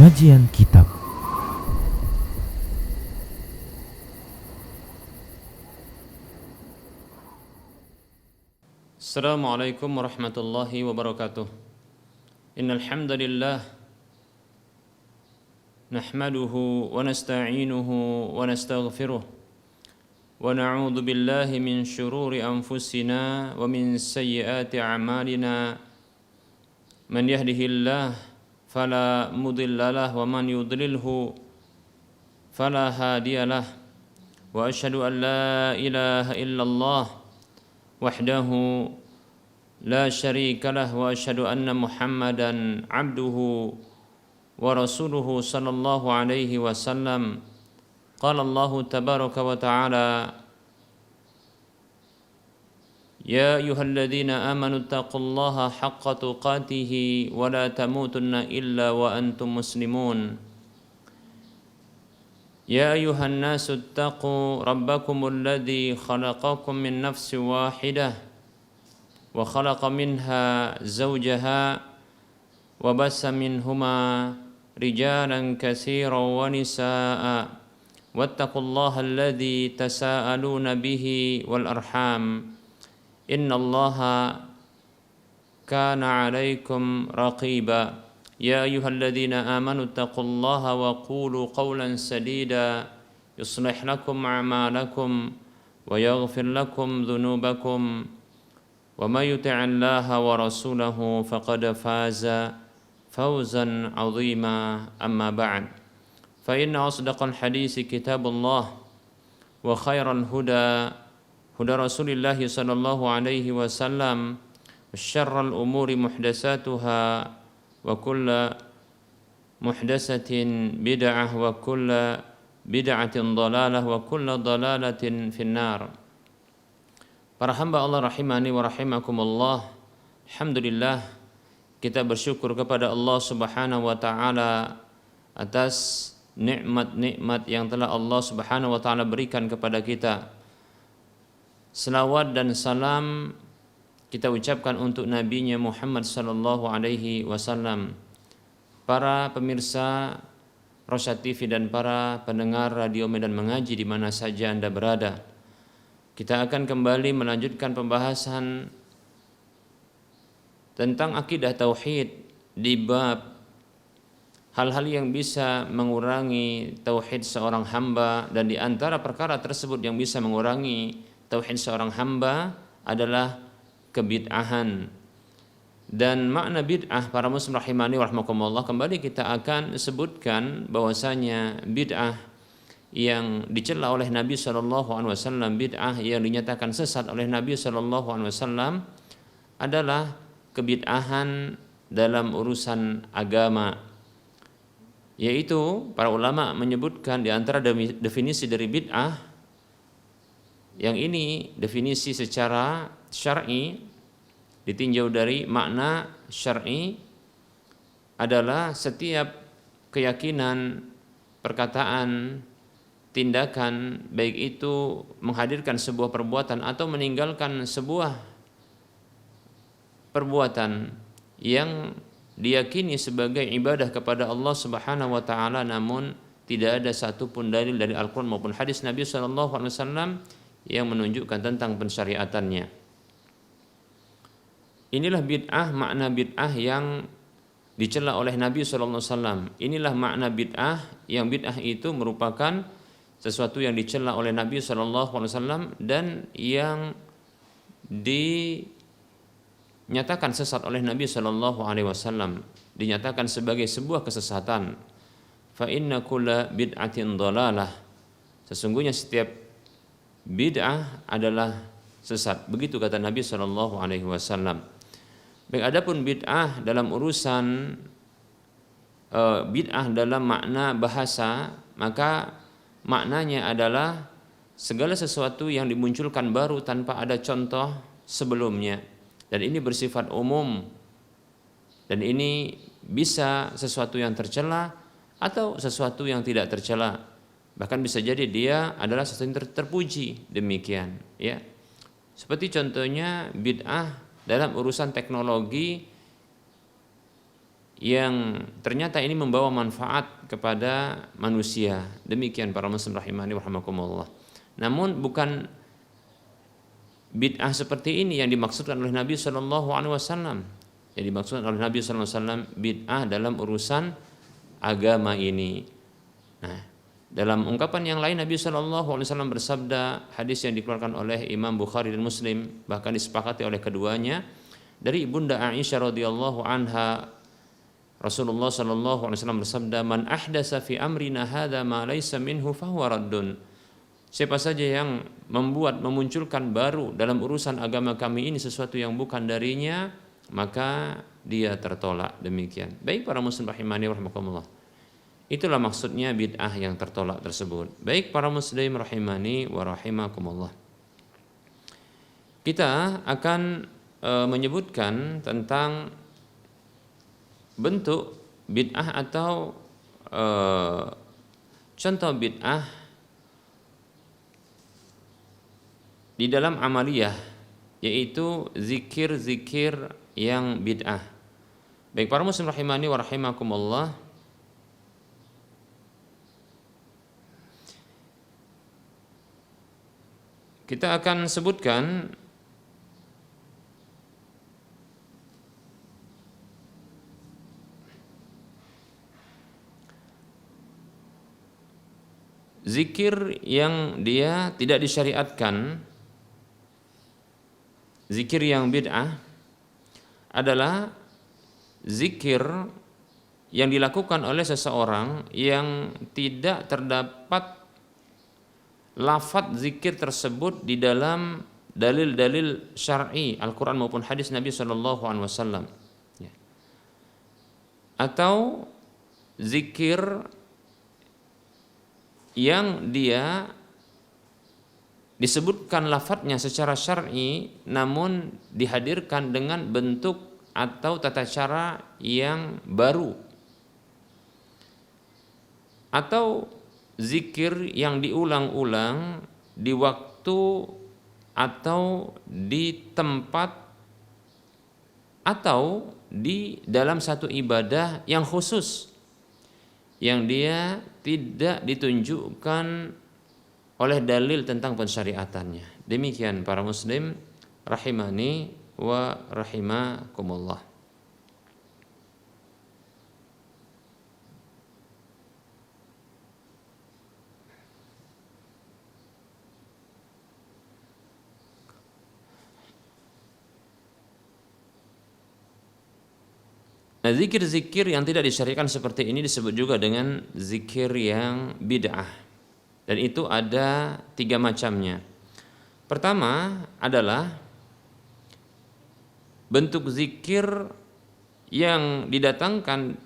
Pengajian Kitab. Assalamualaikum warahmatullahi wabarakatuh. Innal hamdalillah nahmaduhu wa nasta'inuhu wa nastaghfiruh wa na'udzu billahi min shururi anfusina wa min sayyiati a'malina. Man yahdihillah fala mudilla lahu wa man yudlilhu fala hadiyalah. Wa asyhadu an la ilaha illallah wahdahu la syarika lah wa asyhadu anna Muhammadan abduhu wa rasuluhu sallallahu alaihi wasallam. Qala Allah tabaraka wa ta'ala, ya ayyuhalladzina amanu taqullaha haqqa tuqatih wa la tamutunna illa wa antum muslimun. Ya ayyuhan nasu ittaqu rabbakumul ladzi khalaqakum min nafsin wahidah wa khalaqa minha zawjaha wa bassa minhuma rijalan katsiran wa nisaa'a wattaqullaha alladzi tasaaluna bihi wal arham innallaha kana 'alaikum raqiba. Ya ayyuhalladzina amanu taqullaha wa qulu qawlan sadida yuslih lakum a'malakum wa yaghfir lakum dhunubakum wa may yuti'illaha wa rasulahu faqad faza fawzan 'azima. Amma ba'd, fa inna asdaqal hadisi kitabullah wa khairal huda huda Rasulillah sallallahu alaihi wasallam wa syarral umuri muhdatsatuha wa kullu muhdatsatin bid'ah wa kullu bid'atin dhalalah wa kullu dhalalatin finnar. Para hamba Allah rahimani wa rahimakumullah, alhamdulillah kita bersyukur kepada Allah Subhanahu wa taala atas nikmat-nikmat yang telah Allah Subhanahu wa taala berikan kepada kita. Selawat dan salam kita ucapkan untuk nabinya Muhammad sallallahu alaihi wasallam. Para pemirsa Rosyad TV dan para pendengar Radio Medan Mengaji di mana saja Anda berada, kita akan kembali melanjutkan pembahasan tentang akidah tauhid di bab hal-hal yang bisa mengurangi tauhid seorang hamba, dan di antara perkara tersebut yang bisa mengurangi tauhid seorang hamba adalah kebid'ahan. Dan makna bid'ah, para muslim rahimani warahmatullah, kembali kita akan sebutkan bahwasanya bid'ah yang dicela oleh Nabi SAW, bid'ah yang dinyatakan sesat oleh Nabi SAW adalah kebid'ahan dalam urusan agama. Yaitu para ulama menyebutkan di antara definisi dari bid'ah, yang ini definisi secara syar'i, ditinjau dari makna syar'i, adalah setiap keyakinan, perkataan, tindakan, baik itu menghadirkan sebuah perbuatan atau meninggalkan sebuah perbuatan yang diyakini sebagai ibadah kepada Allah Subhanahu wa taala, namun tidak ada satupun dalil dari Al-Qur'an maupun hadis Nabi sallallahu alaihi wasallam yang menunjukkan tentang pensyariatannya. Inilah bid'ah, makna bid'ah yang dicela oleh Nabi sallallahu alaihi wasallam. Inilah makna bid'ah, yang bid'ah itu merupakan sesuatu yang dicela oleh Nabi sallallahu alaihi wasallam dan yang dinyatakan sesat oleh Nabi sallallahu alaihi wasallam, dinyatakan sebagai sebuah kesesatan. Fa inna kulla bid'atin dhalalah. Sesungguhnya setiap bid'ah adalah sesat. Begitu kata Nabi sallallahu alaihi wasallam. Baik, adapun bid'ah dalam urusan bid'ah dalam makna bahasa, maka maknanya adalah segala sesuatu yang dimunculkan baru tanpa ada contoh sebelumnya, dan ini bersifat umum, dan ini bisa sesuatu yang tercela atau sesuatu yang tidak tercela, bahkan bisa jadi dia adalah sesuatu yang terpuji, demikian ya. Seperti contohnya bid'ah dalam urusan teknologi yang ternyata ini membawa manfaat kepada manusia. Demikian para muslim rahimani wa rahimakumullah. Namun bukan bid'ah seperti ini yang dimaksudkan oleh Nabi Shallallahu Alaihi Wasallam. Yang dimaksudkan oleh Nabi Shallallahu Alaihi Wasallam bid'ah dalam urusan agama ini. Nah, dalam ungkapan yang lain Nabi Shallallahu Alaihi Wasallam bersabda, hadis yang dikeluarkan oleh Imam Bukhari dan Muslim, bahkan disepakati oleh keduanya, dari ibunda Aisyah radhiyallahu anha, Rasulullah Shallallahu Alaihi Wasallam bersabda, "Man ahdasa fi amrina hadza ma laysa minhu fahuwa raddun." Siapa saja yang memunculkan baru dalam urusan agama kami ini sesuatu yang bukan darinya, maka dia tertolak. Demikian. Baik para muslim rahimani wa rahimakumullah. Itulah maksudnya bid'ah yang tertolak tersebut. Baik para muslim rahimani wa rahimakumullah. Kita akan menyebutkan tentang bentuk bid'ah atau contoh bid'ah di dalam amaliyah, yaitu zikir-zikir yang bid'ah. Baik para muslim rahimani wa rahimakumullah, kita akan sebutkan zikir yang dia tidak disyariatkan. Zikir yang bid'ah adalah zikir yang dilakukan oleh seseorang yang tidak terdapat lafadz zikir tersebut di dalam dalil-dalil syar'i Al-Quran maupun hadis Nabi Shallallahu Alaihi Wasallam, atau zikir yang dia disebutkan lafadznya secara syar'i namun dihadirkan dengan bentuk atau tata cara yang baru, atau zikir yang diulang-ulang di waktu atau di tempat atau di dalam satu ibadah yang khusus yang dia tidak ditunjukkan oleh dalil tentang pensyariatannya. Demikian para muslim rahimani wa rahimakumullah. Nah, zikir-zikir yang tidak disyariatkan seperti ini disebut juga dengan zikir yang bid'ah. Dan itu ada 3 macamnya. Pertama adalah bentuk zikir yang didatangkan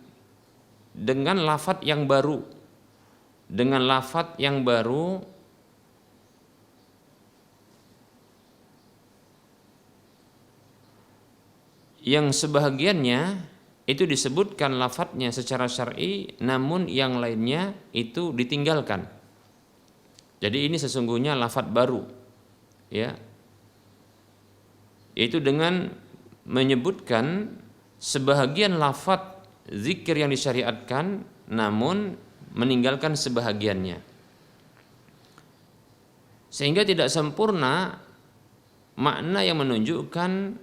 dengan lafadz yang baru. Dengan lafadz yang baru yang sebahagiannya itu disebutkan lafadznya secara syar'i, namun yang lainnya itu ditinggalkan. Jadi ini sesungguhnya lafadz baru, ya, yaitu dengan menyebutkan sebahagian lafadz zikir yang disyariatkan, namun meninggalkan sebahagiannya, sehingga tidak sempurna makna yang menunjukkan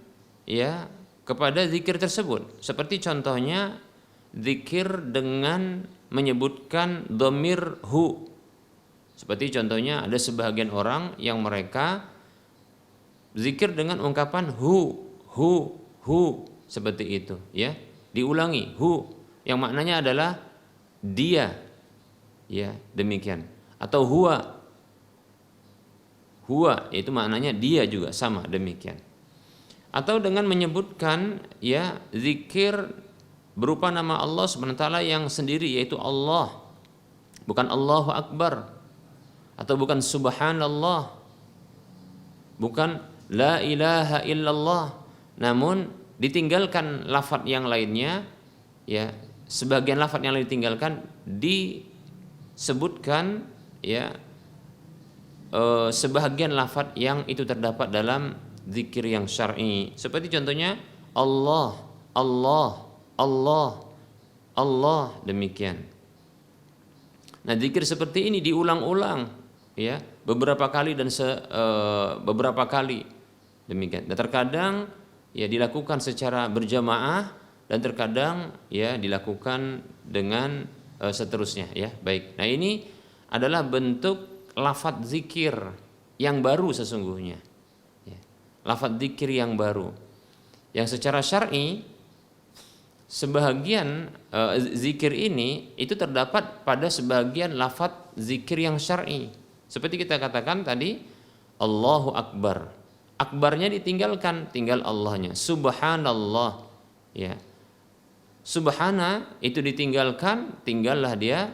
ya kepada zikir tersebut. Seperti contohnya zikir dengan menyebutkan dhamir hu. Seperti contohnya ada sebahagian orang yang mereka zikir dengan ungkapan hu seperti itu, ya, diulangi hu yang maknanya adalah dia, ya, demikian, atau huwa itu maknanya dia juga sama, demikian. Atau dengan menyebutkan ya zikir berupa nama Allah Subhanahu wa taala yang sendiri, yaitu Allah, bukan Allahu Akbar, atau bukan subhanallah, bukan la ilaha illallah, namun ditinggalkan lafadz yang lainnya, ya, sebagian lafadz yang lain ditinggalkan, disebutkan ya sebahagian lafadz yang itu terdapat dalam zikir yang syar'i. Seperti contohnya Allah, Allah, Allah, Allah, demikian. Nah, zikir seperti ini diulang-ulang, ya, beberapa kali dan beberapa kali, demikian. Dan terkadang ya dilakukan secara berjamaah dan terkadang ya dilakukan dengan seterusnya, ya. Baik. Nah, ini adalah bentuk lafadz zikir yang baru sesungguhnya, ya. Lafadz zikir yang baru, yang secara syar'i sebahagian zikir ini itu terdapat pada sebagian lafadz zikir yang syar'i. Seperti kita katakan tadi, Allahu Akbar. Akbarnya ditinggalkan, tinggal Allahnya. Subhanallah, ya. Subhana itu ditinggalkan, tinggallah dia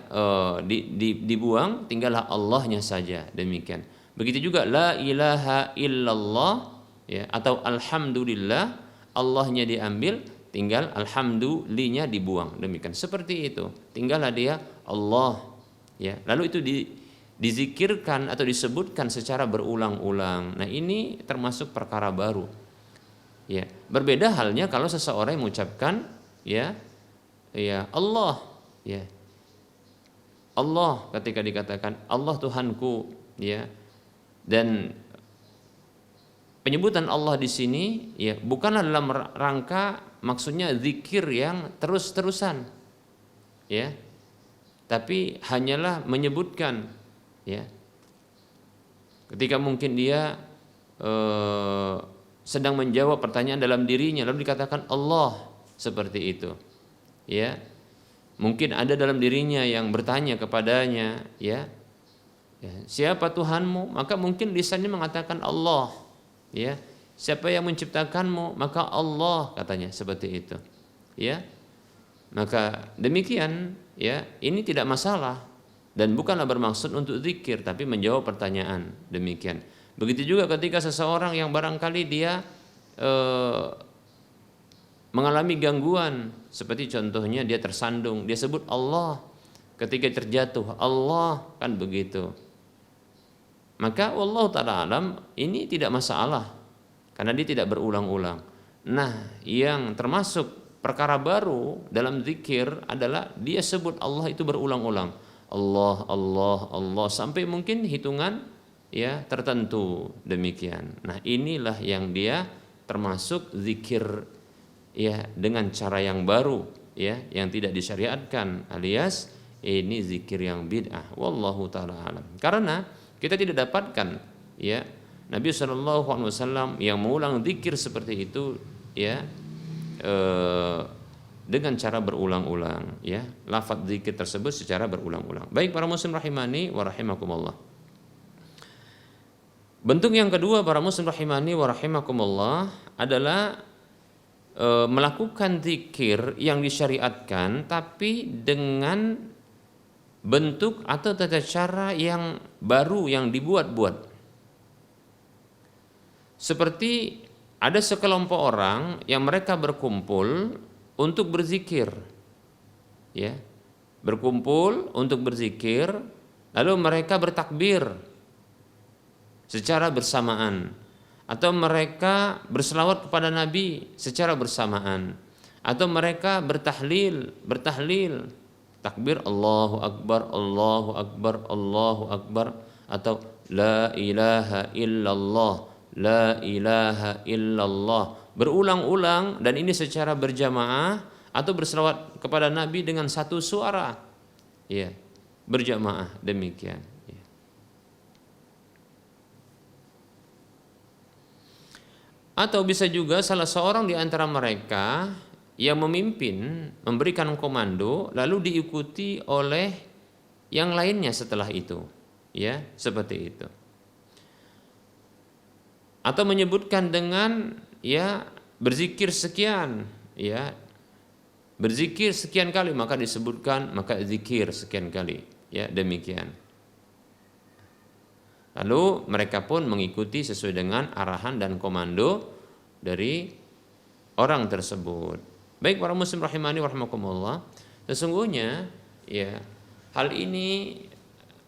dibuang, tinggallah Allahnya saja, demikian. Begitu juga la ilaha illallah, ya, atau alhamdulillah, Allahnya diambil, tinggal alhamdulillahnya dibuang, demikian. Seperti itu, tinggallah dia Allah, ya. Lalu itu dizikirkan atau disebutkan secara berulang-ulang. Nah, ini termasuk perkara baru, ya. Berbeda halnya kalau seseorang mengucapkan ya Allah, ya Allah, ketika dikatakan Allah Tuhanku, ya, dan penyebutan Allah di sini ya bukanlah dalam rangka maksudnya zikir yang terus-terusan, ya, tapi hanyalah menyebutkan, ya, ketika mungkin dia sedang menjawab pertanyaan dalam dirinya lalu dikatakan Allah, seperti itu, ya. Mungkin ada dalam dirinya yang bertanya kepadanya, ya, siapa Tuhanmu? Maka mungkin lisannya mengatakan Allah, ya. Siapa yang menciptakanmu? Maka Allah, katanya, seperti itu, ya. Maka demikian, ya, ini tidak masalah dan bukanlah bermaksud untuk zikir tapi menjawab pertanyaan, demikian. Begitu juga ketika seseorang yang barangkali dia mengalami gangguan, seperti contohnya dia tersandung, dia sebut Allah, ketika terjatuh Allah, kan begitu. Maka Allah Ta'ala alam ini tidak masalah karena dia tidak berulang-ulang. Nah, yang termasuk perkara baru dalam zikir adalah dia sebut Allah itu berulang-ulang, Allah, Allah, Allah, sampai mungkin hitungan ya tertentu, demikian. Nah, inilah yang dia termasuk zikir ya dengan cara yang baru, ya, yang tidak disyariatkan, alias ini zikir yang bid'ah. Wallahu taala alam. Karena kita tidak dapatkan ya Nabi SAW yang mengulang zikir seperti itu, ya, dengan cara berulang-ulang, ya, lafadz zikir tersebut secara berulang-ulang. Baik para muslim rahimani wa rahimakumullah. Bentuk yang kedua para muslim rahimani wa rahimakumullah adalah melakukan zikir yang disyariatkan tapi dengan bentuk atau tata cara yang baru yang dibuat-buat. Seperti ada sekelompok orang yang mereka berkumpul untuk berzikir, ya, berkumpul untuk berzikir, lalu mereka bertakbir secara bersamaan, atau mereka berselawat kepada Nabi secara bersamaan, atau mereka bertahlil, takbir Allahu Akbar, Allahu Akbar, Allahu Akbar, atau la ilaha illallah, la ilaha illallah, berulang-ulang, dan ini secara berjamaah, atau berselawat kepada Nabi dengan satu suara, ya, berjamaah, demikian. Atau bisa juga salah seorang di antara mereka yang memimpin memberikan komando lalu diikuti oleh yang lainnya setelah itu, ya, seperti itu. Atau menyebutkan dengan ya berzikir sekian, ya, berzikir sekian kali maka disebutkan maka zikir sekian kali, ya, demikian. Lalu mereka pun mengikuti sesuai dengan arahan dan komando dari orang tersebut. Baik para muslim rahimani wa rahimakumullah, sesungguhnya ya hal ini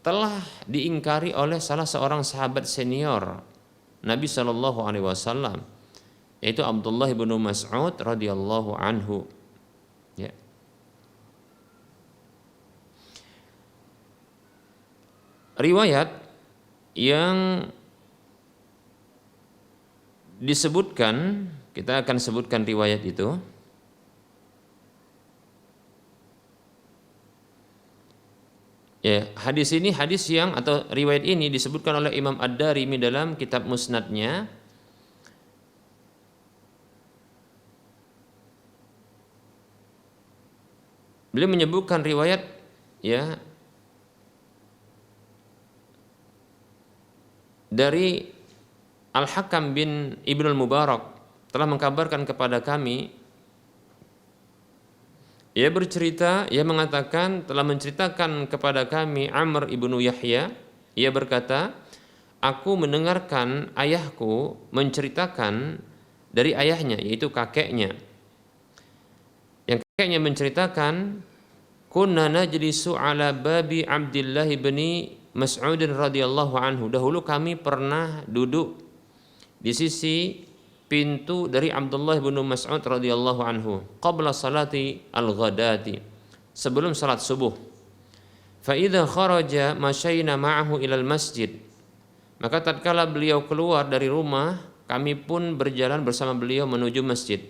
telah diingkari oleh salah seorang sahabat senior Nabi Shallallahu alaihi wasallam, yaitu Abdullah bin Mas'ud radhiyallahu anhu. Ya. riwayat yang disebutkan, kita akan sebutkan riwayat itu. Ya, hadis ini hadis yang atau riwayat ini disebutkan oleh Imam Ad-Darimi dalam kitab Musnadnya. Beliau menyebutkan riwayat ya dari Al-Hakam bin Ibnul Mubarak telah mengkabarkan kepada kami. Ia bercerita, ia mengatakan telah menceritakan kepada kami Amr ibnu Yahya. Ia berkata, aku mendengarkan ayahku menceritakan dari ayahnya, yaitu kakeknya. Yang kakeknya menceritakan, kunna najlisu ala babi Abdullah bin Mas'ud radhiyallahu anhu. Dahulu kami pernah duduk di sisi pintu dari Abdullah bin Mas'ud radhiyallahu anhu qabla salati al-ghadati, sebelum salat subuh. Fa idza kharaja masyayna ma'ahu ilal masjid, maka tatkala beliau keluar dari rumah, kami pun berjalan bersama beliau menuju masjid.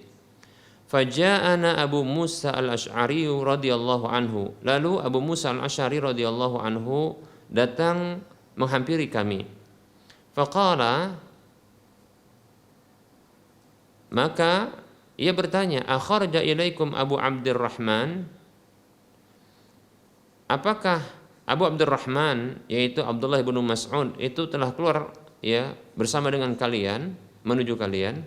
Faja'ana Abu Musa al-Asy'ari radhiyallahu anhu, lalu Abu Musa al-Asy'ari radhiyallahu anhu datang menghampiri kami. Faqala, maka ia bertanya, akharaja ilaikum Abu Abdurrahman, apakah Abu Abdurrahman yaitu Abdullah bin Mas'ud itu telah keluar ya bersama dengan kalian menuju kalian?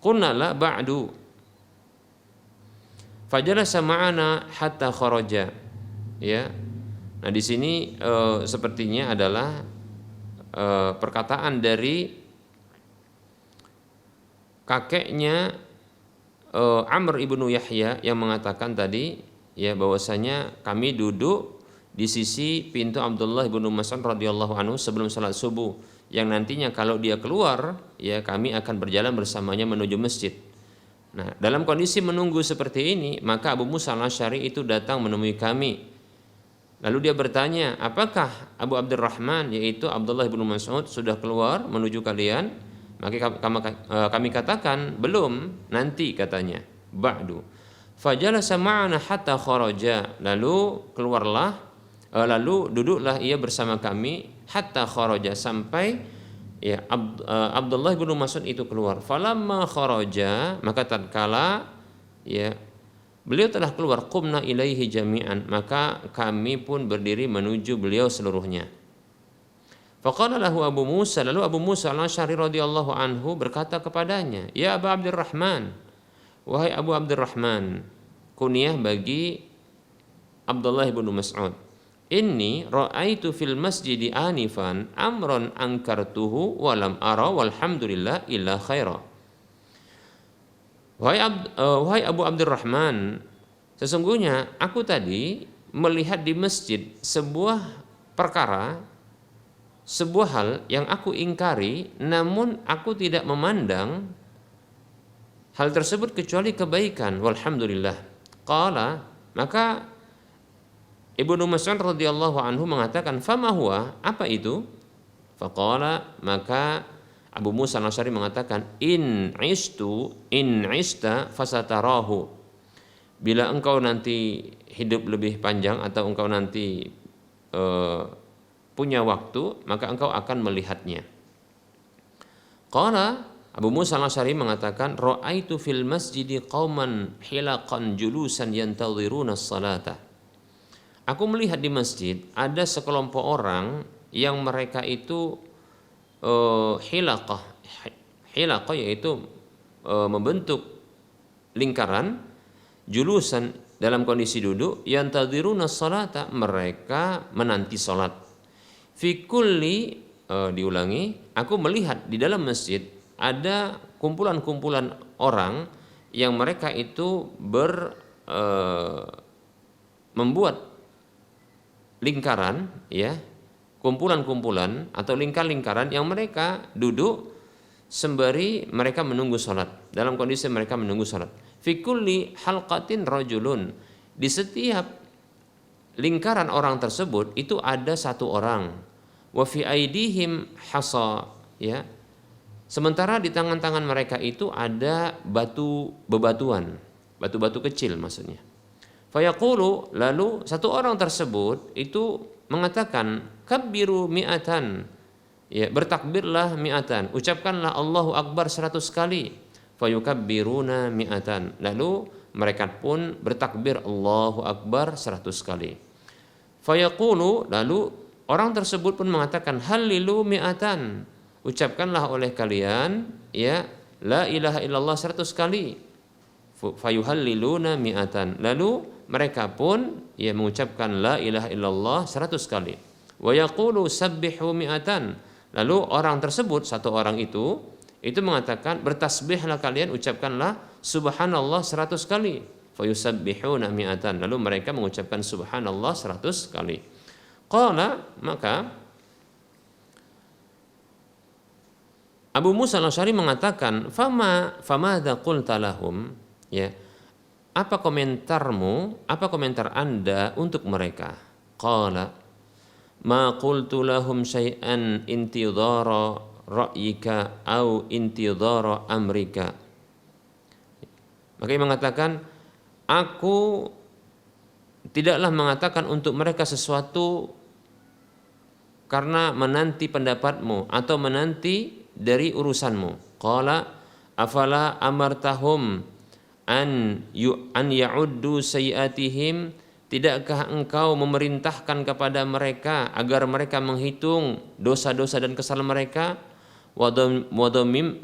Qulna la ba'du. Fajalasa ma'ana hatta kharaja. Ya. Nah, di sini sepertinya adalah perkataan dari kakeknya Amr ibnu Yahya yang mengatakan tadi ya bahwasanya kami duduk di sisi pintu Abdullah ibnu Mas'ud radhiyallahu anhu sebelum salat subuh, yang nantinya kalau dia keluar ya kami akan berjalan bersamanya menuju masjid. Nah, dalam kondisi menunggu seperti ini, maka Abu Musa al-Asy'ari itu datang menemui kami. Lalu dia bertanya, apakah Abu Abdurrahman yaitu Abdullah bin Mas'ud sudah keluar menuju kalian? Maka kami katakan belum, nanti katanya. Ba'du. Fajalasa ma'ana hatta kharaja. Lalu duduklah ia bersama kami hatta kharaja, sampai ya Abdullah bin Mas'ud itu keluar. Falamma kharaja, maka tatkala ya beliau telah keluar, qumna ilaihi jami'an, maka kami pun berdiri menuju beliau seluruhnya. Faqala lahu Abu Musa, lalu Abu Musa al-Asy'ari radhiyallahu anhu berkata kepadanya, ya Abu Abdurrahman, wahai Abu Abdurrahman, kunyah bagi Abdullah bin Mas'ud, inni ra'aitu fil masjidi anifan amran ankartuhu walam ara walhamdulillah illa khaira. Wahai Abu Abdurrahman, sesungguhnya aku tadi melihat di masjid sebuah perkara, sebuah hal yang aku ingkari, namun aku tidak memandang hal tersebut kecuali kebaikan, walhamdulillah. Qala, maka Ibnu Mas'ud radhiyallahu anhu mengatakan, fama huwa, apa itu? Faqala, maka Abu Musa al-Asy'ari mengatakan, in ista fasatarahu, bila engkau nanti hidup lebih panjang atau engkau nanti punya waktu, maka engkau akan melihatnya. Qala, Abu Musa al-Asy'ari mengatakan, ra'aitu fil masjidi qauman hilaqan julusan yantadhiruna as-salata. Aku melihat di masjid ada sekelompok orang yang mereka itu hilaqah yaitu membentuk lingkaran, julusan dalam kondisi duduk, yantadhiruna as-salata, mereka menanti salat. Fi kulli, diulangi, aku melihat di dalam masjid ada kumpulan-kumpulan orang yang mereka itu membuat lingkaran, ya, kumpulan-kumpulan atau lingkar-lingkaran yang mereka duduk sembari mereka menunggu salat, dalam kondisi mereka menunggu salat. Fi kulli halqatin rajulun, di setiap lingkaran orang tersebut itu ada satu orang. Wa fi aidihim hasa, ya. Sementara di tangan-tangan mereka itu ada bebatuan, batu-batu kecil maksudnya. Fayaqulu, lalu satu orang tersebut itu mengatakan, kabbiru mi'atan, ya, bertakbirlah mi'atan, ucapkanlah Allahu Akbar 100 kali. Fayukabbiruna mi'atan, lalu mereka pun bertakbir Allahu Akbar 100 kali. Fayaqulu, lalu orang tersebut pun mengatakan, halilu mi'atan, ucapkanlah oleh kalian, ya, la ilaha illallah 100 kali. Fayuhalliluna mi'atan, lalu mereka pun, ya, mengucapkan la ilaha illallah 100 kali. Wa yaqulu sabbihu mi'atan, lalu orang tersebut, satu orang itu mengatakan, bertasbihlah kalian, ucapkanlah subhanallah 100 kali. Fayusabbihuna mi'atan, lalu mereka mengucapkan subhanallah 100 kali. Qala, maka Abu Musa al-Asy'ari mengatakan, famadza qulta lahum, ya, apa komentarmu, apa komentar Anda untuk mereka? Qala, ma qultu lahum syai'an intidhara ra'yika au intidhara amrika. Maka ia mengatakan, aku tidaklah mengatakan untuk mereka sesuatu karena menanti pendapatmu atau menanti dari urusanmu. Qala afala amartahum an ya'uddu sayiatihim, tidakkah engkau memerintahkan kepada mereka agar mereka menghitung dosa-dosa dan kesalahan mereka?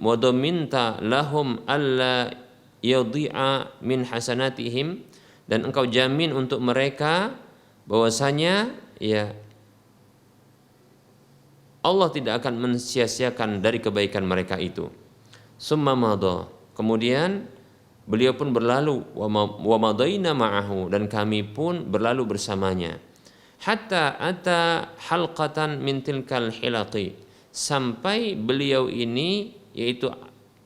Wadaminta lahum alla yadhi'a min hasanatihim, dan engkau jamin untuk mereka bahwasanya, ya, Allah tidak akan mensia-siakan dari kebaikan mereka itu. Summa madha, kemudian beliau pun berlalu, wa madaina ma'ahu, dan kami pun berlalu bersamanya. Hatta ata halqatan min tilkal hilaqi, sampai beliau ini, yaitu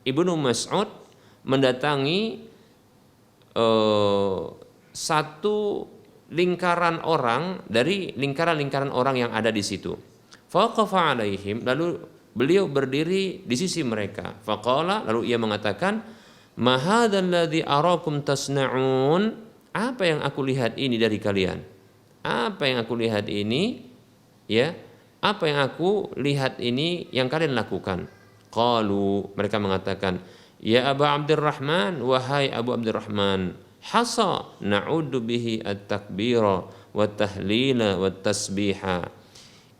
Ibnu Mas'ud, mendatangi satu lingkaran orang dari lingkaran-lingkaran orang yang ada di situ. Faqafa alaihim, lalu beliau berdiri di sisi mereka. Faqala, lalu ia mengatakan, ma hadzal ladzi arakum tasna'un, apa yang aku lihat ini dari kalian? Apa yang aku lihat ini, ya, apa yang aku lihat ini yang kalian lakukan? Qalu, mereka mengatakan, ya Abu Abdurrahman, wahai Abu Abdurrahman, hasa na'uddu bihi at-takbira wa tahlila wa tasbiha.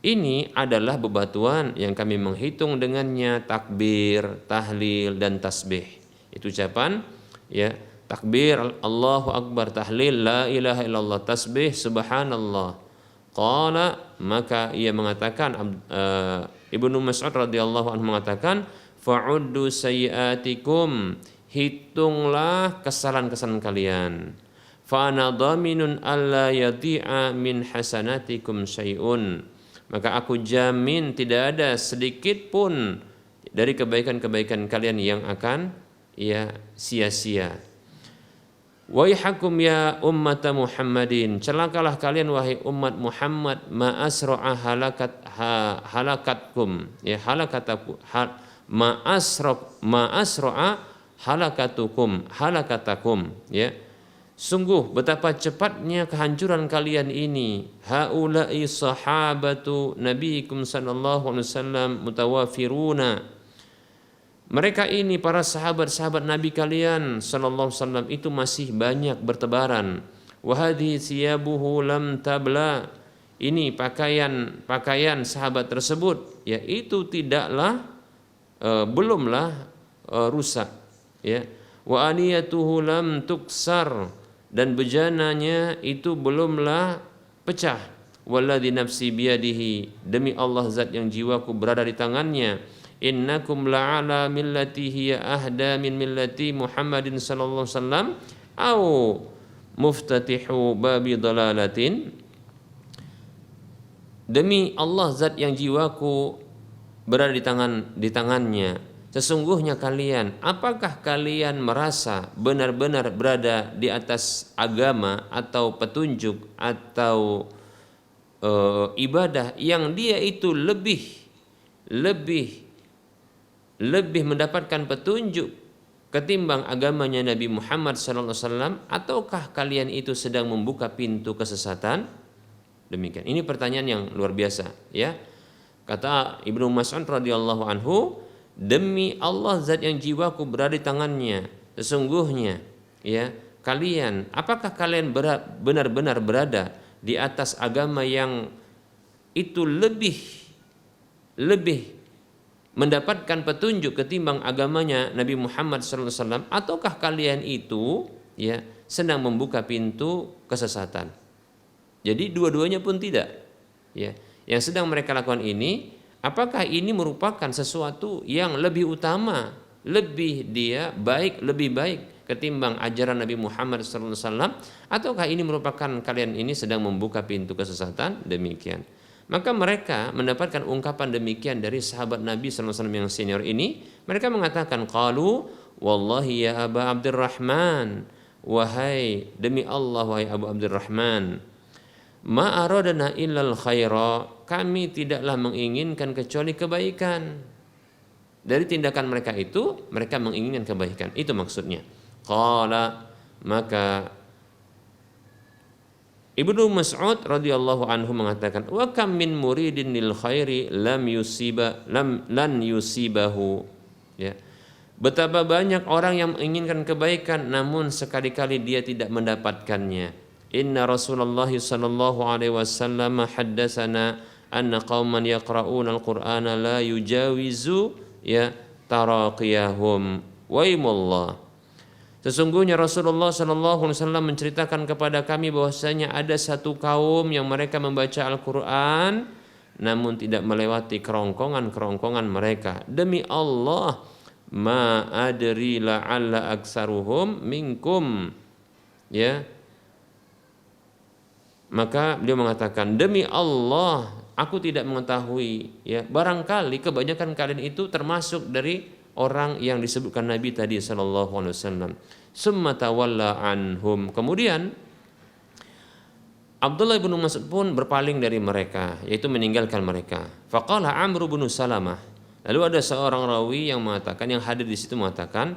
Ini adalah bebatuan yang kami menghitung dengannya takbir, tahlil, dan tasbih. Itu ucapan, ya, takbir Allahu Akbar, tahlil la ilaha illallah, tasbih subhanallah. Qala, maka ia mengatakan, Ibnu Mas'ud radhiyallahu anhu mengatakan, fa'uddu sayyiatikum, hitunglah kesalahan-kesalahan kalian. Fa ana dhaminun alla yadhi'a min hasanatikum syai'un, maka aku jamin tidak ada sedikit pun dari kebaikan-kebaikan kalian yang akan, ya, sia-sia. Waihakum ya ummata Muhammadin, celakalah kalian wahai umat Muhammad, ma asra'a halakatkum, ya, ma asra'a halakatakum, ya. Sungguh betapa cepatnya kehancuran kalian ini. Haula'i sahabatu nabiikum sallallahu alaihi wasallam mutawafiruna. Mereka ini para sahabat-sahabat Nabi kalian sallallahu alaihi wasallam itu masih banyak bertebaran. Wa hadhihi thiyabuhu lam tabla. Ini pakaian sahabat tersebut, ya, itu tidaklah belumlah rusak, ya. Wa aniyatuhu lam tuksar, dan bejananya itu belumlah pecah. Walladzi nafsi biyadihi, demi Allah zat yang jiwaku berada di tangannya, innakum la'ala millati hiya ahda min millati Muhammadin sallallahu alaihi wasallam au muftatihu babi dalalatin. Demi Allah zat yang jiwaku berada di tangannya, Sesungguhnya kalian, apakah kalian merasa benar-benar berada di atas agama atau petunjuk atau ibadah yang dia itu lebih mendapatkan petunjuk ketimbang agamanya Nabi Muhammad SAW, ataukah kalian itu sedang membuka pintu kesesatan? Demikian. Ini pertanyaan yang luar biasa, ya. Kata Ibnu Mas'ud radhiyallahu anhu, demi Allah zat yang jiwaku berada di tangannya, sesungguhnya ya kalian, apakah kalian benar-benar berada di atas agama yang itu lebih mendapatkan petunjuk ketimbang agamanya Nabi Muhammad SAW, ataukah kalian itu ya sedang membuka pintu kesesatan? Jadi dua-duanya pun tidak, ya. Yang sedang mereka lakukan ini, apakah ini merupakan sesuatu yang lebih utama, lebih baik ketimbang ajaran Nabi Muhammad SAW, ataukah ini merupakan kalian ini sedang membuka pintu kesesatan? Demikian. Maka mereka mendapatkan ungkapan demikian dari sahabat Nabi SAW yang senior ini. Mereka mengatakan, qalu wallahi ya Aba Abdurrahman, wahai demi Allah wahai Abu Abdurrahman, ma aradna illal khaira, kami tidaklah menginginkan kecuali kebaikan. Dari tindakan mereka itu, mereka menginginkan kebaikan. Itu maksudnya. Qala, maka Ibnu Mas'ud radhiyallahu anhu mengatakan, wa kam min muridin lil khairi lan yusibahu. Ya. Betapa banyak orang yang menginginkan kebaikan namun sekali-kali dia tidak mendapatkannya. Inna Rasulullah sallallahu alaihi wasallam haddatsana anna qauman yaqra'una al-Qur'ana la yujawizu ya taraqiyahum wa imullah. Sesungguhnya Rasulullah sallallahu alaihi wasallam menceritakan kepada kami bahwasanya ada satu kaum yang mereka membaca Al-Qur'an namun tidak melewati kerongkongan-kerongkongan mereka. Demi Allah, ma adri la'alla aksaruhum minkum. Ya. Maka beliau mengatakan, demi Allah, aku tidak mengetahui, ya, barangkali kebanyakan kalian itu termasuk dari orang yang disebutkan Nabi tadi sallallahu alaihi wasallam. Summa tawalla anhum. Kemudian Abdullah bin Mas'ud pun berpaling dari mereka, yaitu meninggalkan mereka. Faqala Amr bin Salamah. Lalu ada seorang rawi yang mengatakan, yang hadir di situ mengatakan,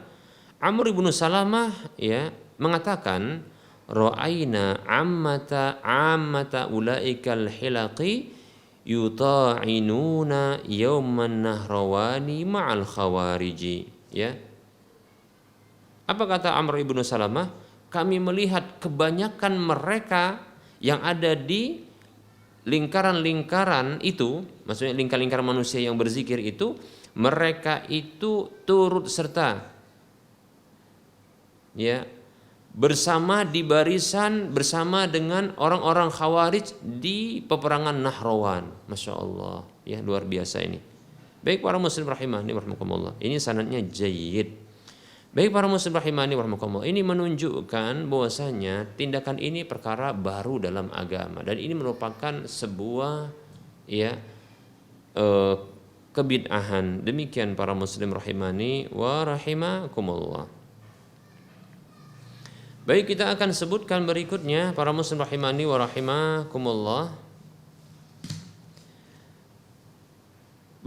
Amr bin Salamah ya mengatakan, ra'aina ammata ulaikal hilaqi yuta'inuna yawman nahrawani ma'al khawariji. Ya. Apa kata Amr ibnu Salamah? Kami melihat kebanyakan mereka yang ada di lingkaran-lingkaran itu, maksudnya lingkaran manusia yang berzikir itu, mereka itu turut serta, ya, bersama di barisan bersama dengan orang-orang Khawarij di peperangan Nahrawan. Masya Allah, ya, luar biasa ini. Baik para muslim rahimani warahmatullah, ini sanadnya jayyid. Baik para muslim rahimani warahmatullah, ini menunjukkan bahwasanya tindakan ini perkara baru dalam agama dan ini merupakan sebuah ya kebid'ahan. Demikian para muslim rahimani wa rahimakumullah. Baik, kita akan sebutkan berikutnya para muslim rahimani wa rahimakumullah.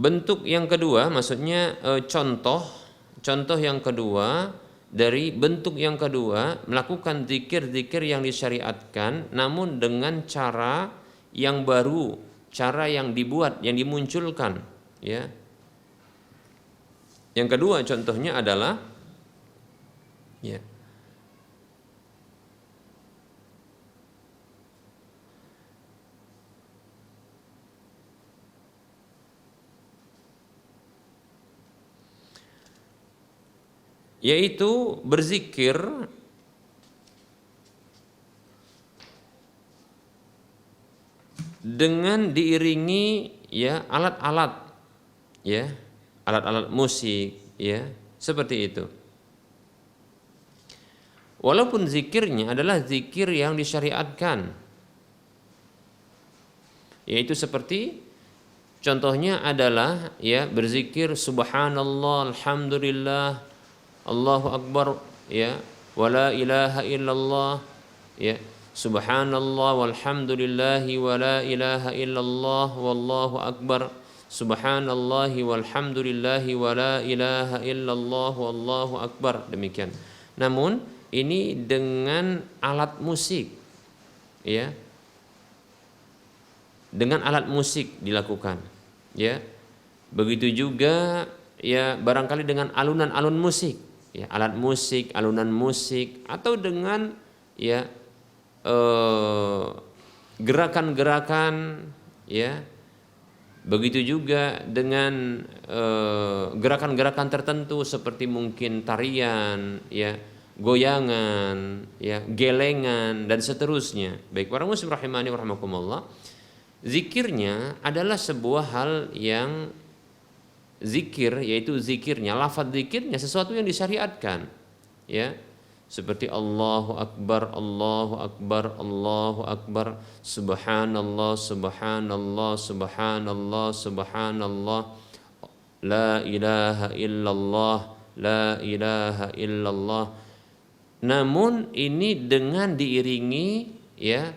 Bentuk yang kedua, maksudnya contoh yang kedua dari bentuk yang kedua, melakukan zikir-zikir yang disyariatkan namun dengan cara yang baru, cara yang dibuat, yang dimunculkan, ya. Yang kedua contohnya adalah ya, yaitu berzikir dengan diiringi ya alat-alat, ya, alat-alat musik, ya, seperti itu. Walaupun zikirnya adalah zikir yang disyariatkan, yaitu seperti Contohnya adalah ya berzikir subhanallah, alhamdulillah, Allahu akbar, ya, wala ilaha illallah, ya, subhanallah walhamdulillahi wala ilaha illallah wallahu akbar, subhanallahi walhamdulillahi wala ilaha illallah wallahu akbar. Demikian. Namun ini dengan alat musik, ya, dengan alat musik dilakukan, ya. Begitu juga ya barangkali dengan alunan-alun musik, ya, alat musik, alunan musik, atau dengan ya gerakan-gerakan, ya. Begitu juga dengan gerakan-gerakan tertentu seperti mungkin tarian, ya, goyangan, ya, gelengan dan seterusnya. Baik para muslim rahimani wa rahimakumullah. Zikirnya adalah sebuah hal yang zikir, yaitu zikirnya, lafaz zikirnya sesuatu yang disyariatkan, ya, seperti Allahu Akbar, Allahu Akbar, Allahu Akbar, Subhanallah, Subhanallah, Subhanallah, Subhanallah, La ilaha illallah, La ilaha illallah. Namun ini dengan diiringi, ya,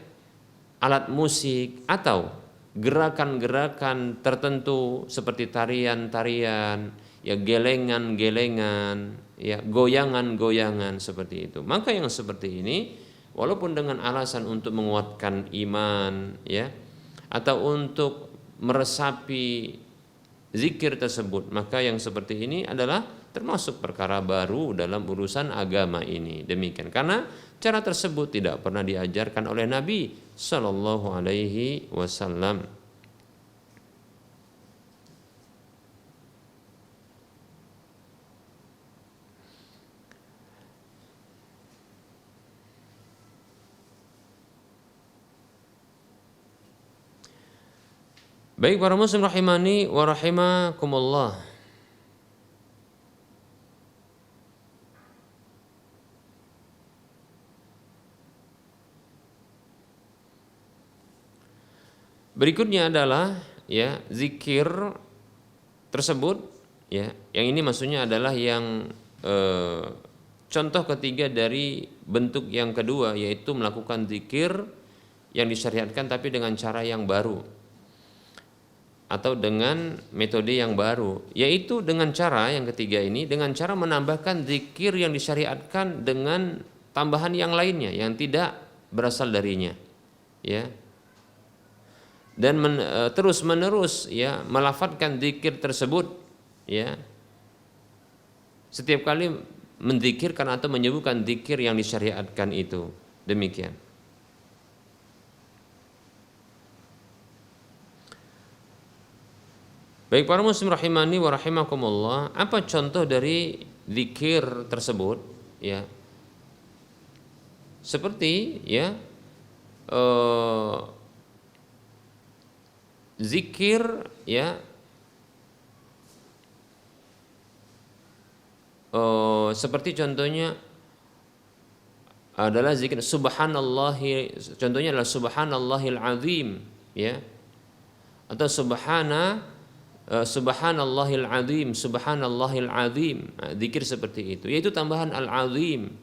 alat musik atau gerakan-gerakan tertentu seperti tarian-tarian, ya, gelengan-gelengan, ya, goyangan-goyangan seperti itu. Maka yang seperti ini walaupun dengan alasan untuk menguatkan iman, ya, atau untuk meresapi zikir tersebut, maka yang seperti ini adalah termasuk perkara baru dalam urusan agama ini. Demikian, karena cara tersebut tidak pernah diajarkan oleh Nabi Sallallahu Alaihi Wasallam. Baik para muslim rahimani wa rahimakumullah. Berikutnya adalah ya zikir tersebut, ya, yang ini maksudnya adalah yang contoh ketiga dari bentuk yang kedua, yaitu melakukan zikir yang disyariatkan tapi dengan cara yang baru atau dengan metode yang baru, yaitu dengan cara yang ketiga ini, dengan cara menambahkan zikir yang disyariatkan dengan tambahan yang lainnya yang tidak berasal darinya, ya. Dan terus menerus, ya, melafadzkan zikir tersebut, ya, setiap kali menzikirkan atau menyebutkan zikir yang disyariatkan itu. Demikian. Baik para muslim rahimani wa rahimakumullah, apa contoh dari zikir tersebut, ya? Seperti, ya, zikir, ya, seperti contohnya adalah zikir subhanallahi, contohnya adalah subhanallahil azim, ya, atau subhanallahil azim, subhanallahil azim. Nah, zikir seperti itu, yaitu tambahan al azim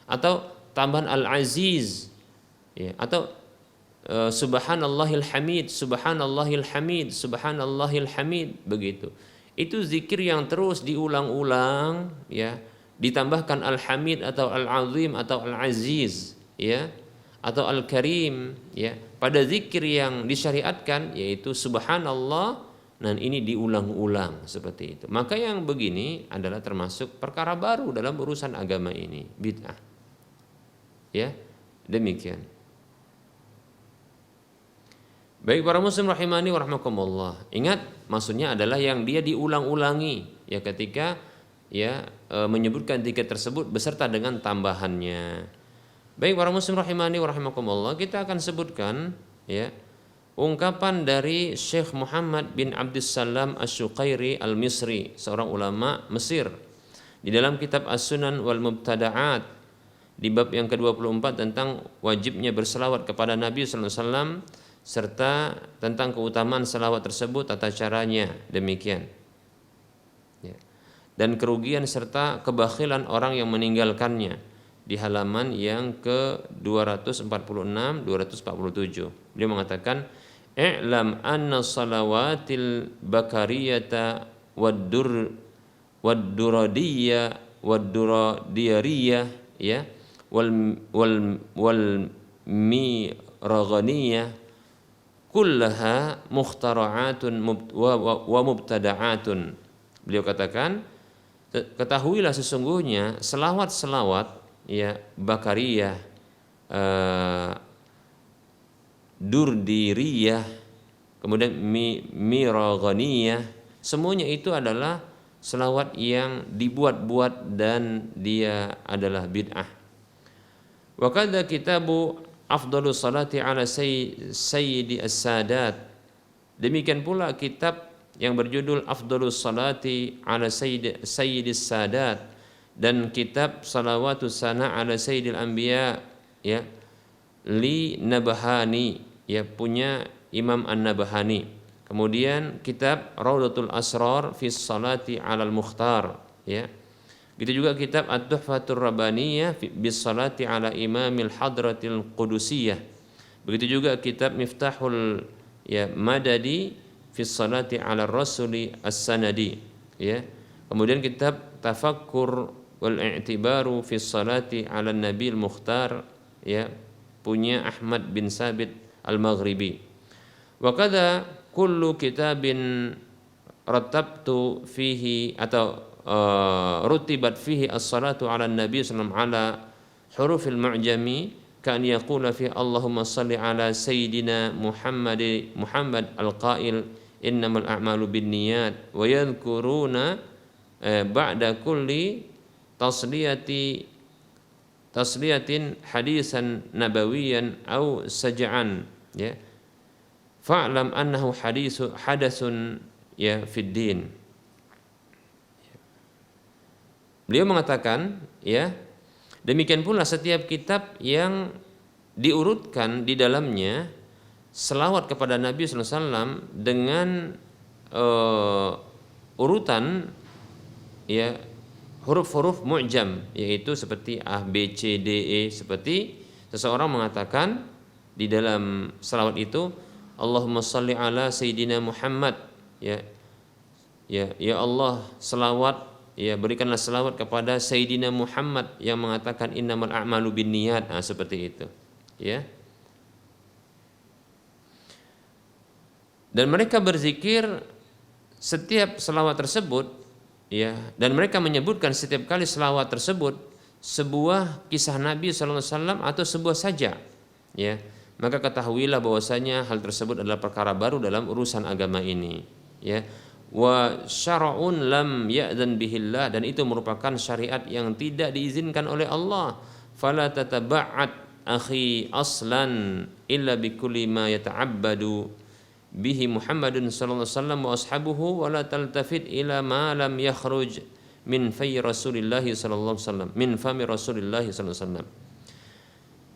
atau tambahan al aziz, ya, atau subhanallahil hamid, subhanallahil hamid, subhanallahil hamid, begitu. Itu zikir yang terus diulang-ulang, ya, ditambahkan al-hamid atau al-azim atau al-aziz, ya, atau al-karim, ya, pada zikir yang disyariatkan, yaitu subhanallah, dan ini diulang-ulang seperti itu. Maka yang begini adalah termasuk perkara baru dalam urusan agama ini, bid'ah. Ya, demikian. Baik para muslim rahimani wa rahmakumullah. Ingat, maksudnya adalah yang dia diulang-ulangi, ya, ketika, ya, menyebutkan zikir tersebut beserta dengan tambahannya. Baik para muslim rahimani wa rahimakumullah, kita akan sebutkan, ya, ungkapan dari Syekh Muhammad bin Abdussalam Asy-Syuqairi Al-Misri, seorang ulama Mesir, di dalam kitab As-Sunan wal Mubtada'at, di bab yang ke-24 tentang wajibnya berselawat kepada Nabi sallallahu alaihi wasallam serta tentang keutamaan salawat tersebut, tata caranya demikian. Ya. Dan kerugian serta kebakhilan orang yang meninggalkannya di halaman yang ke 246 247. Beliau mengatakan i'lam anna salawatil bakariyata wad-duradiyya wad-duradiyariyah ya wal miraghaniyah kullaha mukhtara'atun wa mubtada'atun. Beliau katakan, ketahuilah sesungguhnya selawat-selawat ya bakariyah, durdiriyah, kemudian miraghaniyah, semuanya itu adalah selawat yang dibuat-buat dan dia adalah bid'ah. Wa kadza kitabu afdhalus salati ala sayyidi as-sadat. Demikian pula kitab yang berjudul Afdhalus salati ala sayyidis sadat dan kitab Salawatus sana ala sayyidil anbiya ya li Nabhani ya punya Imam An-Nabhani. Kemudian kitab Raudatul Asrar fi salati alal Mukhtar ya. Gitu juga kitab At-Tuhfatur Rabbaniyah bis salati ala Imamil Hadratil Qudusiyah. Begitu juga kitab Miftahul ya Madadi fi salati ala Rasuli As-Sanadi ya. Kemudian kitab Tafakkur wal I'tibaru fi salati ala Nabil Mukhtar ya punya Ahmad bin Sabit Al-Maghribi. Wa kadza kullu kitabin rattabtu fihi atau rutibat fihi as-salatu ala nabi sallallahu ala hurufil mu'jami kan yaqula fi Allahumma salli ala sayyidina Muhammad al-qail innamal a'malu binniyat wa yadhkuruna ba'da kulli tasliyatin hadisan nabawiyan au saj'an ya fa'lam annahu hadasun ya fid din. Beliau mengatakan ya demikian pula setiap kitab yang diurutkan di dalamnya selawat kepada Nabi sallallahu alaihi wasallam dengan urutan ya huruf-huruf mu'jam yaitu seperti A, B, C, D, E, seperti seseorang mengatakan di dalam selawat itu Allahumma salli ala Sayyidina Muhammad ya Allah selawat ya berikanlah selawat kepada Sayyidina Muhammad yang mengatakan innamal a'malu binniyat, seperti itu ya. Dan mereka berzikir setiap selawat tersebut ya, dan mereka menyebutkan setiap kali selawat tersebut sebuah kisah Nabi sallallahu alaihi wasallam atau sebuah sajak ya. Maka ketahuilah bahwasanya hal tersebut adalah perkara baru dalam urusan agama ini ya. Wa syara'un lam ya'zan bihillah, dan itu merupakan syariat yang tidak diizinkan oleh Allah. Fala tataba'at akhi aslan illa bikulli ma yata'abbadu bihi Muhammadun sallallahu alaihi wasallam wa ashabuhu wa la taltafit ila ma lam yakhruj min fami Rasulillah sallallahu alaihi wasallam min fami Rasulillah sallallahu alaihi wasallam.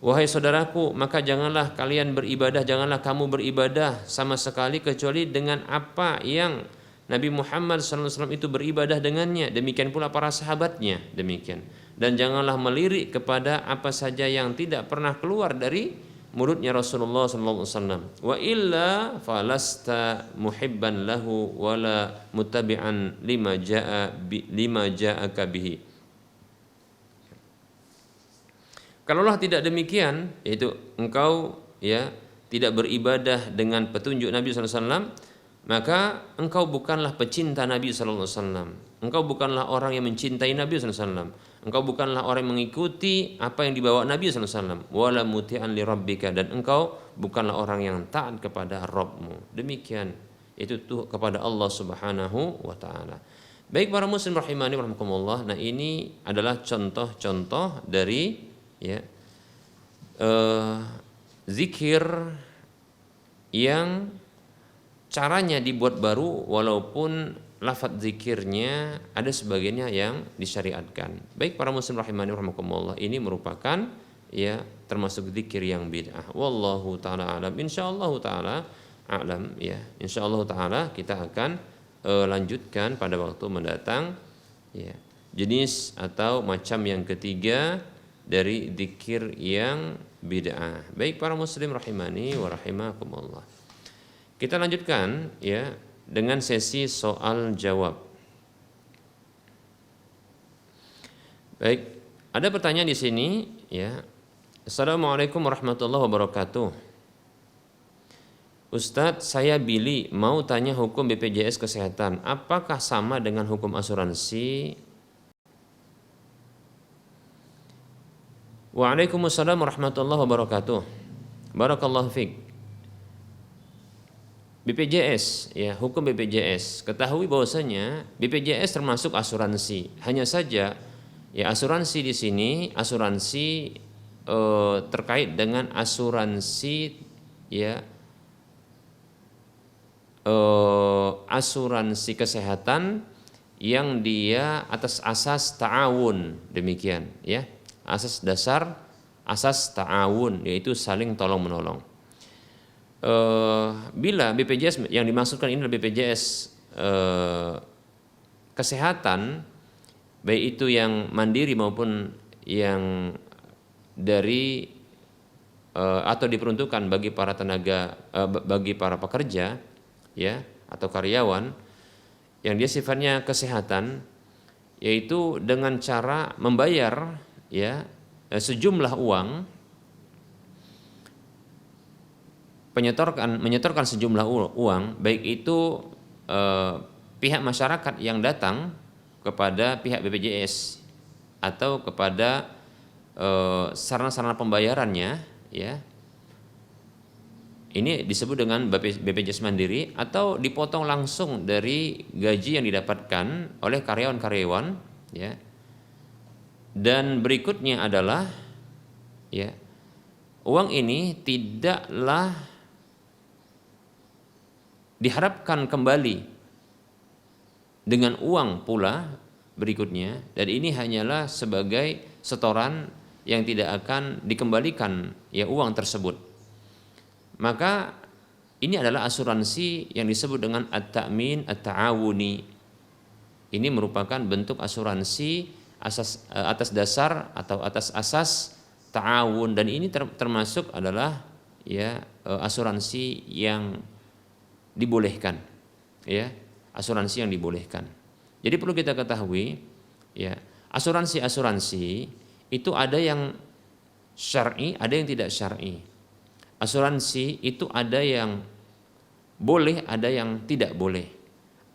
Wahai saudaraku, maka janganlah kalian beribadah, janganlah kamu beribadah sama sekali kecuali dengan apa yang Nabi Muhammad SAW itu beribadah dengannya, demikian pula para sahabatnya demikian. Dan janganlah melirik kepada apa saja yang tidak pernah keluar dari mulutnya Rasulullah SAW. Wa illa falasta muhibban lahu wala muttabi'an lima ja'aka bihi. Kalaulah tidak demikian, yaitu engkau ya tidak beribadah dengan petunjuk Nabi SAW, maka engkau bukanlah pecinta Nabi sallallahu alaihi wasallam. Engkau bukanlah orang yang mencintai Nabi sallallahu alaihi wasallam. Engkau bukanlah orang yang mengikuti apa yang dibawa Nabi sallallahu alaihi wasallam. Wala muti'an li rabbika, dan engkau bukanlah orang yang taat kepada Rabbmu. Demikian itu tuh kepada Allah Subhanahu wa taala. Baik para muslim rahimani rahimakumullah. Nah, ini adalah contoh-contoh dari ya zikir yang caranya dibuat baru walaupun lafaz zikirnya ada sebagiannya yang disyariatkan. Baik para muslim rahimani rahimakumullah, ini merupakan ya termasuk zikir yang bid'ah. Wallahu taala alam. Insyaallah taala alam ya. Insyaallah taala kita akan lanjutkan pada waktu mendatang ya. Jenis atau macam yang ketiga dari zikir yang bid'ah. Baik para muslim rahimani wa rahimakumullah. Kita lanjutkan ya dengan sesi soal jawab. Baik, ada pertanyaan di sini ya. Assalamualaikum warahmatullahi wabarakatuh. Ustadz, saya Billy mau tanya hukum BPJS Kesehatan. Apakah sama dengan hukum asuransi? Waalaikumsalam warahmatullahi wabarakatuh. Barakallahu fiik. BPJS ya, hukum BPJS. Ketahui bahwasanya BPJS termasuk asuransi. Hanya saja ya asuransi di sini asuransi terkait dengan asuransi ya asuransi kesehatan yang dia atas asas ta'awun, demikian ya. Asas dasar asas ta'awun, yaitu saling tolong menolong. Bila BPJS yang dimaksudkan ini adalah BPJS kesehatan, baik itu yang mandiri maupun yang dari atau diperuntukkan bagi para tenaga bagi para pekerja ya atau karyawan yang dia sifatnya kesehatan, yaitu dengan cara membayar ya sejumlah uang, menyetorkan sejumlah uang, baik itu pihak masyarakat yang datang kepada pihak BPJS atau kepada sarana-sarana pembayarannya ya. Ini disebut dengan BPJS Mandiri, atau dipotong langsung dari gaji yang didapatkan oleh karyawan-karyawan ya. Dan berikutnya adalah ya, uang ini tidaklah diharapkan kembali dengan uang pula berikutnya, dan ini hanyalah sebagai setoran yang tidak akan dikembalikan ya uang tersebut. Maka ini adalah asuransi yang disebut dengan at-ta'min at-ta'awuni. Ini merupakan bentuk asuransi atas dasar atau atas asas ta'awun, dan ini termasuk adalah ya asuransi yang dibolehkan ya, asuransi yang dibolehkan. Jadi perlu kita ketahui ya, asuransi itu ada yang syar'i, ada yang tidak syar'i. Asuransi itu ada yang boleh, ada yang tidak boleh.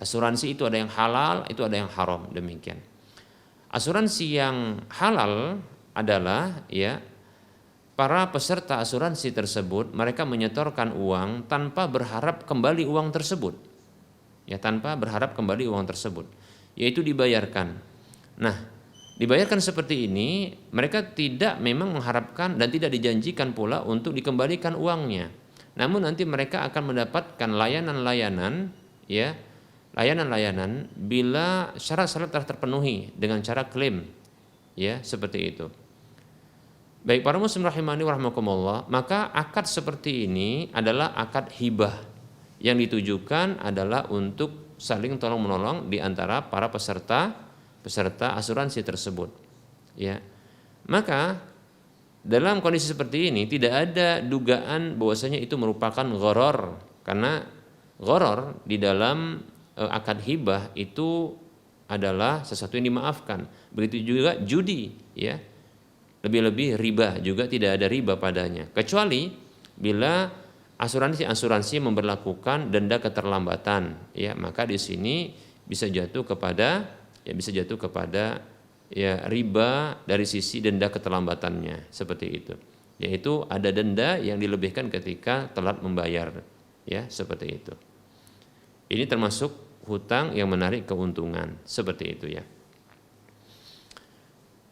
Asuransi itu ada yang halal, itu ada yang haram, demikian. Asuransi yang halal adalah ya para peserta asuransi tersebut mereka menyetorkan uang tanpa berharap kembali uang tersebut. Ya, tanpa berharap kembali uang tersebut, yaitu dibayarkan. Nah, dibayarkan seperti ini, mereka tidak memang mengharapkan dan tidak dijanjikan pula untuk dikembalikan uangnya. Namun nanti mereka akan mendapatkan layanan-layanan ya, layanan-layanan bila syarat-syarat telah terpenuhi dengan cara klaim ya, seperti itu. Baik para muslim rahimani wa rahmakumullah, maka akad seperti ini adalah akad hibah yang ditujukan adalah untuk saling tolong menolong di antara para peserta asuransi tersebut. Ya. Maka dalam kondisi seperti ini tidak ada dugaan bahwasanya itu merupakan gharar, karena gharar di dalam akad hibah itu adalah sesuatu yang dimaafkan. Begitu juga judi ya. Lebih-lebih riba juga tidak ada riba padanya, kecuali bila asuransi memberlakukan denda keterlambatan ya, maka di sini bisa jatuh kepada ya riba dari sisi denda keterlambatannya, seperti itu, yaitu ada denda yang dilebihkan ketika telat membayar ya, seperti itu. Ini termasuk hutang yang menarik keuntungan, seperti itu ya.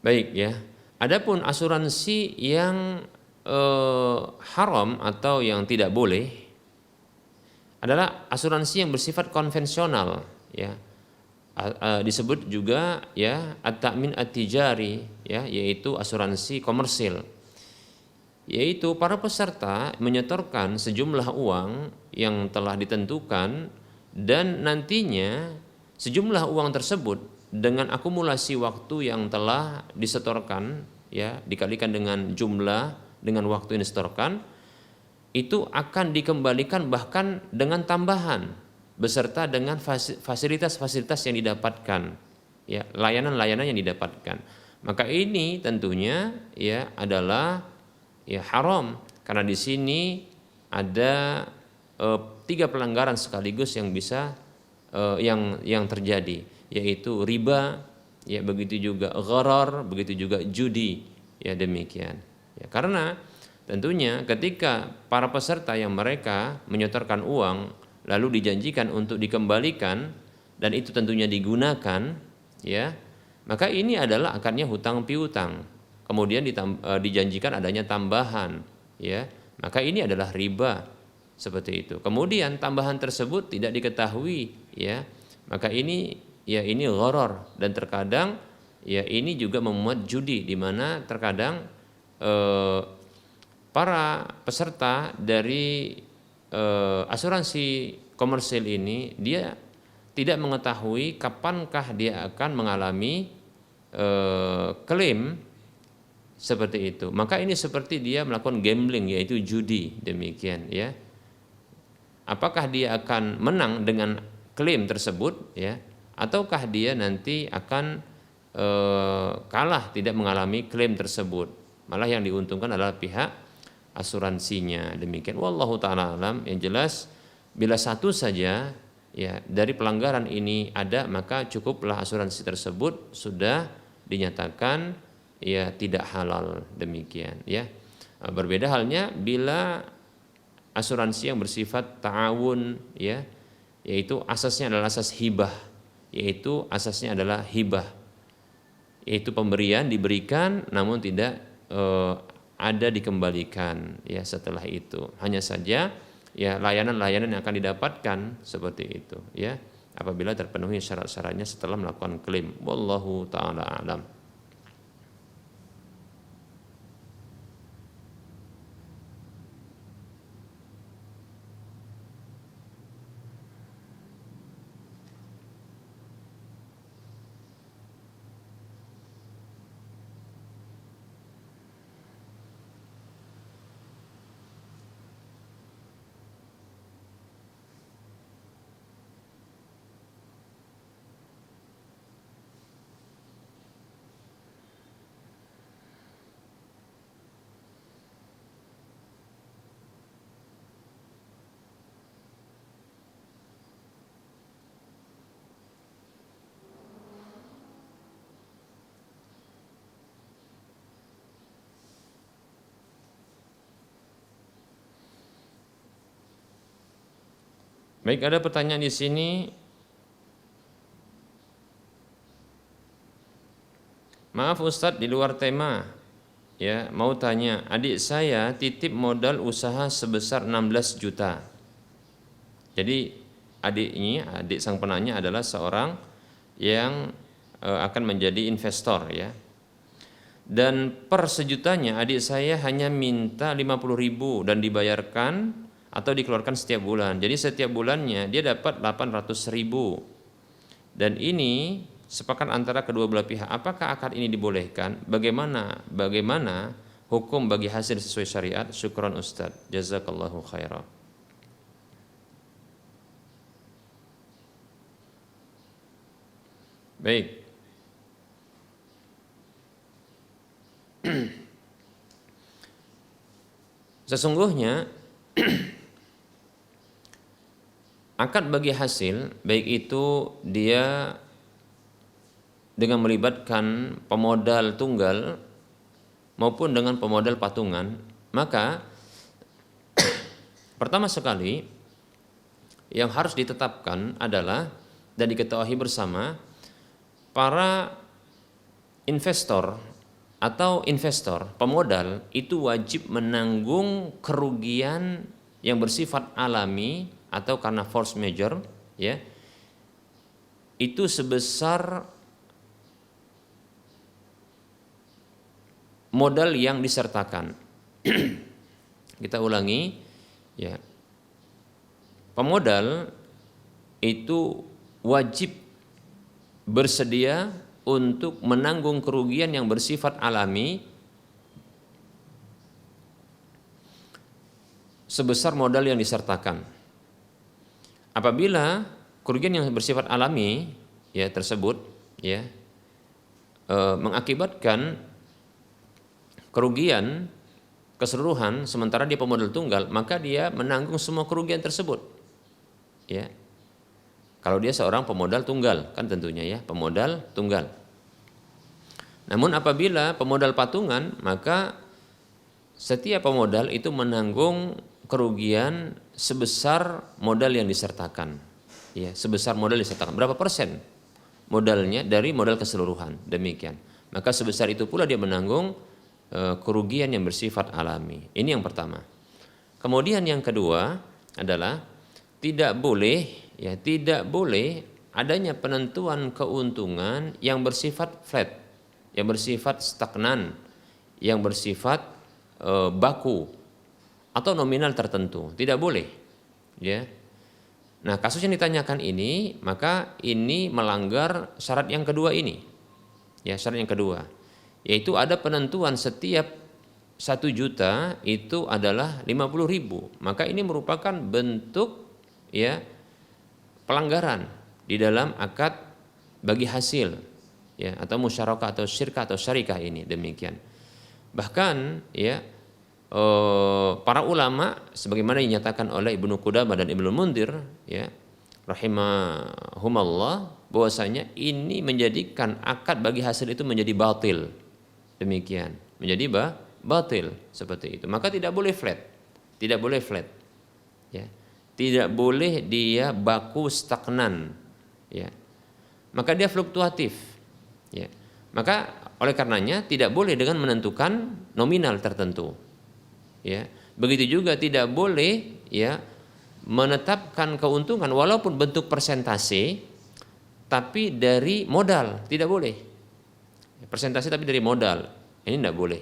Baik ya. Adapun asuransi yang haram atau yang tidak boleh adalah asuransi yang bersifat konvensional ya. Disebut juga ya at-ta'min at-tijari ya, yaitu asuransi komersil. yaitu para peserta menyetorkan sejumlah uang yang telah ditentukan dan nantinya sejumlah uang tersebut dengan akumulasi waktu yang telah disetorkan, ya, dikalikan dengan jumlah dengan waktu yang disetorkan, itu akan dikembalikan bahkan dengan tambahan beserta dengan fasilitas-fasilitas yang didapatkan, ya, layanan-layanan yang didapatkan. Maka ini tentunya, ya, adalah, ya, haram karena di sini ada 3 pelanggaran sekaligus yang bisa yang terjadi, yaitu riba, ya, begitu juga gharar, begitu juga judi, ya, demikian. Ya, karena tentunya ketika para peserta yang mereka menyetorkan uang lalu dijanjikan untuk dikembalikan dan itu tentunya digunakan, ya, maka ini adalah akarnya hutang piutang. Kemudian dijanjikan adanya tambahan, ya, maka ini adalah riba, seperti itu. Kemudian tambahan tersebut tidak diketahui, ya, maka ini, ya, ini gharar dan terkadang, ya, ini juga memuat judi di mana terkadang para peserta dari asuransi komersil ini dia tidak mengetahui kapankah dia akan mengalami klaim seperti itu. Maka ini seperti dia melakukan gambling, yaitu judi, demikian, ya. Apakah dia akan menang dengan klaim tersebut, ya, ataukah dia nanti akan kalah tidak mengalami klaim tersebut. Malah yang diuntungkan adalah pihak asuransinya, demikian. Wallahu taala alam. Yang jelas bila satu saja, ya, dari pelanggaran ini ada, maka cukuplah asuransi tersebut sudah dinyatakan, ya, tidak halal, demikian, ya. Berbeda halnya bila asuransi yang bersifat ta'awun, ya, yaitu asasnya adalah asas hibah, yaitu asasnya adalah hibah, yaitu pemberian diberikan namun tidak ada dikembalikan, ya, setelah itu. Hanya saja, ya, layanan-layanan yang akan didapatkan seperti itu, ya, apabila terpenuhi syarat-syaratnya setelah melakukan klaim. Wallahu taala alam. Baik, ada pertanyaan di sini. Maaf Ustadz, di luar tema, ya, mau tanya, adik saya titip modal usaha sebesar 16 juta. Jadi adik sang penanya adalah seorang yang akan menjadi investor, ya. Dan per sejutanya adik saya hanya minta 50.000 dan dibayarkan atau dikeluarkan setiap bulan. Jadi setiap bulannya dia dapat 800.000. Dan ini sepakat antara kedua belah pihak. Apakah akad ini dibolehkan? Bagaimana hukum bagi hasil sesuai syariat? Syukran Ustaz. Jazakallahu khairan. Baik. Sesungguhnya akad bagi hasil, baik itu dia dengan melibatkan pemodal tunggal maupun dengan pemodal patungan, maka pertama sekali yang harus ditetapkan adalah dan diketahui bersama, para investor atau investor pemodal itu wajib menanggung kerugian yang bersifat alami atau karena force majeure, ya, itu sebesar modal yang disertakan. Kita ulangi, ya. Pemodal itu wajib bersedia untuk menanggung kerugian yang bersifat alami sebesar modal yang disertakan. Apabila kerugian yang bersifat alami ya tersebut ya mengakibatkan kerugian keseluruhan sementara dia pemodal tunggal, maka dia menanggung semua kerugian tersebut. Ya. Kalau dia seorang pemodal tunggal, kan tentunya ya, pemodal tunggal. Namun apabila pemodal patungan, maka setiap pemodal itu menanggung kerugian sebesar modal yang disertakan. Ya, sebesar modal yang disertakan. Berapa persen modalnya dari modal keseluruhan, demikian. Maka sebesar itu pula dia menanggung kerugian yang bersifat alami. Ini yang pertama. Kemudian yang kedua adalah tidak boleh adanya penentuan keuntungan yang bersifat flat, yang bersifat stagnan, yang bersifat baku atau nominal tertentu. Tidak boleh. Ya. Nah, kasus yang ditanyakan ini, maka ini melanggar syarat yang kedua ini. Ya, syarat yang kedua, yaitu ada penentuan setiap 1 juta itu adalah 50.000. Maka ini merupakan bentuk ya pelanggaran di dalam akad bagi hasil ya atau musyarakah atau syirkah atau syarikah ini, demikian. Bahkan ya para ulama sebagaimana dinyatakan oleh Ibnu Qudamah dan Ibnu Mundir ya rahimahumallah, bahwasanya ini menjadikan akad bagi hasil itu menjadi batil. Demikian, menjadi batil seperti itu. Maka tidak boleh flat. Tidak boleh flat. Ya. Tidak boleh dia baku stagnan, ya. Maka dia fluktuatif, ya. Maka oleh karenanya tidak boleh dengan menentukan nominal tertentu, ya. Begitu juga tidak boleh ya menetapkan keuntungan walaupun bentuk persentase tapi dari modal, tidak boleh. Persentase tapi dari modal, ini tidak boleh.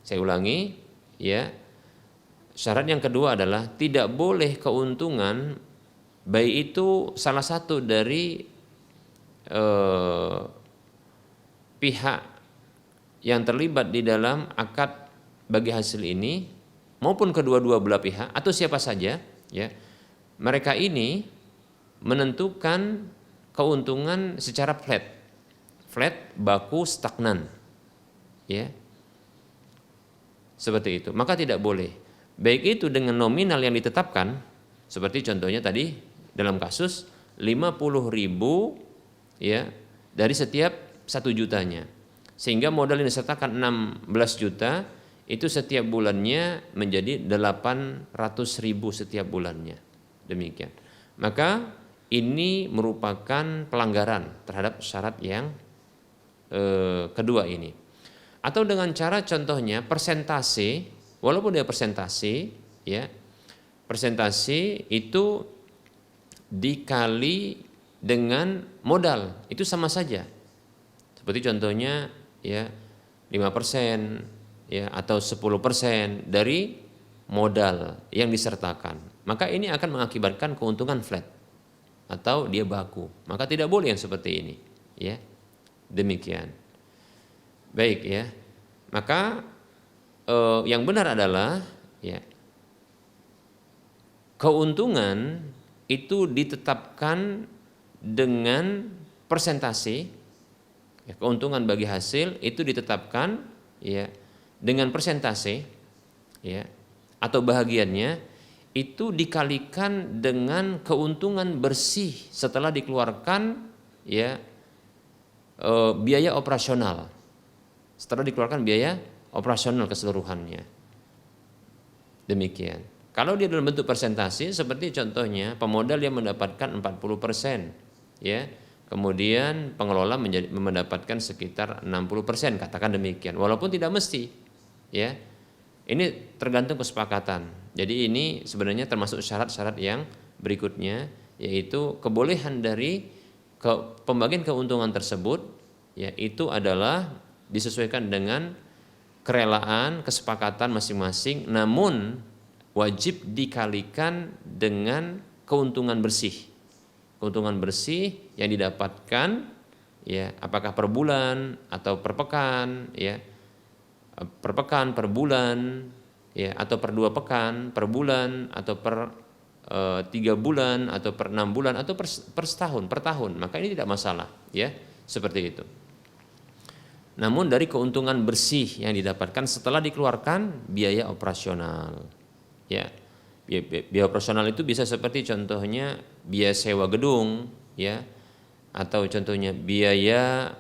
Saya ulangi, ya. Syarat yang kedua adalah tidak boleh keuntungan baik itu salah satu dari pihak yang terlibat di dalam akad bagi hasil ini maupun kedua-dua belah pihak atau siapa saja ya. Mereka ini menentukan keuntungan secara flat, baku, stagnan. Ya. Seperti itu. Maka tidak boleh. Baik itu dengan nominal yang ditetapkan, seperti contohnya tadi dalam kasus 50.000 ya dari setiap 1 jutanya, sehingga modal yang disertakan 16 juta itu setiap bulannya menjadi 800.000 setiap bulannya, demikian. Maka ini merupakan pelanggaran terhadap syarat yang kedua ini. Atau dengan cara contohnya persentase. Walaupun dia persentase, ya, persentase itu dikali dengan modal itu sama saja. Seperti contohnya, ya, 5% ya atau 10% dari modal yang disertakan. Maka ini akan mengakibatkan keuntungan flat atau dia baku. Maka tidak boleh yang seperti ini, ya. Demikian. Baik ya. Maka yang benar adalah ya keuntungan itu ditetapkan dengan persentase ya, keuntungan bagi hasil itu ditetapkan ya dengan persentase ya atau bahagiannya itu dikalikan dengan keuntungan bersih setelah dikeluarkan ya biaya operasional, setelah dikeluarkan biaya operasional keseluruhannya. Demikian. Kalau dia dalam bentuk persentase seperti contohnya pemodal yang mendapatkan 40%, ya. Kemudian pengelola mendapatkan sekitar 60%, katakan demikian. Walaupun tidak mesti, ya. Ini tergantung kesepakatan. Jadi ini sebenarnya termasuk syarat-syarat yang berikutnya, yaitu kebolehan dari pembagian keuntungan tersebut, ya, itu adalah disesuaikan dengan kerelaan, kesepakatan masing-masing, namun wajib dikalikan dengan keuntungan bersih. Keuntungan bersih yang didapatkan, ya, apakah per bulan atau per pekan, ya, per pekan, per bulan, ya, atau per 2 pekan, per bulan, atau per 3 bulan, atau per 6 bulan, atau per setahun, per tahun, maka ini tidak masalah, ya, seperti itu. Namun dari keuntungan bersih yang didapatkan setelah dikeluarkan biaya operasional, ya, biaya operasional itu bisa seperti contohnya biaya sewa gedung, ya, atau contohnya biaya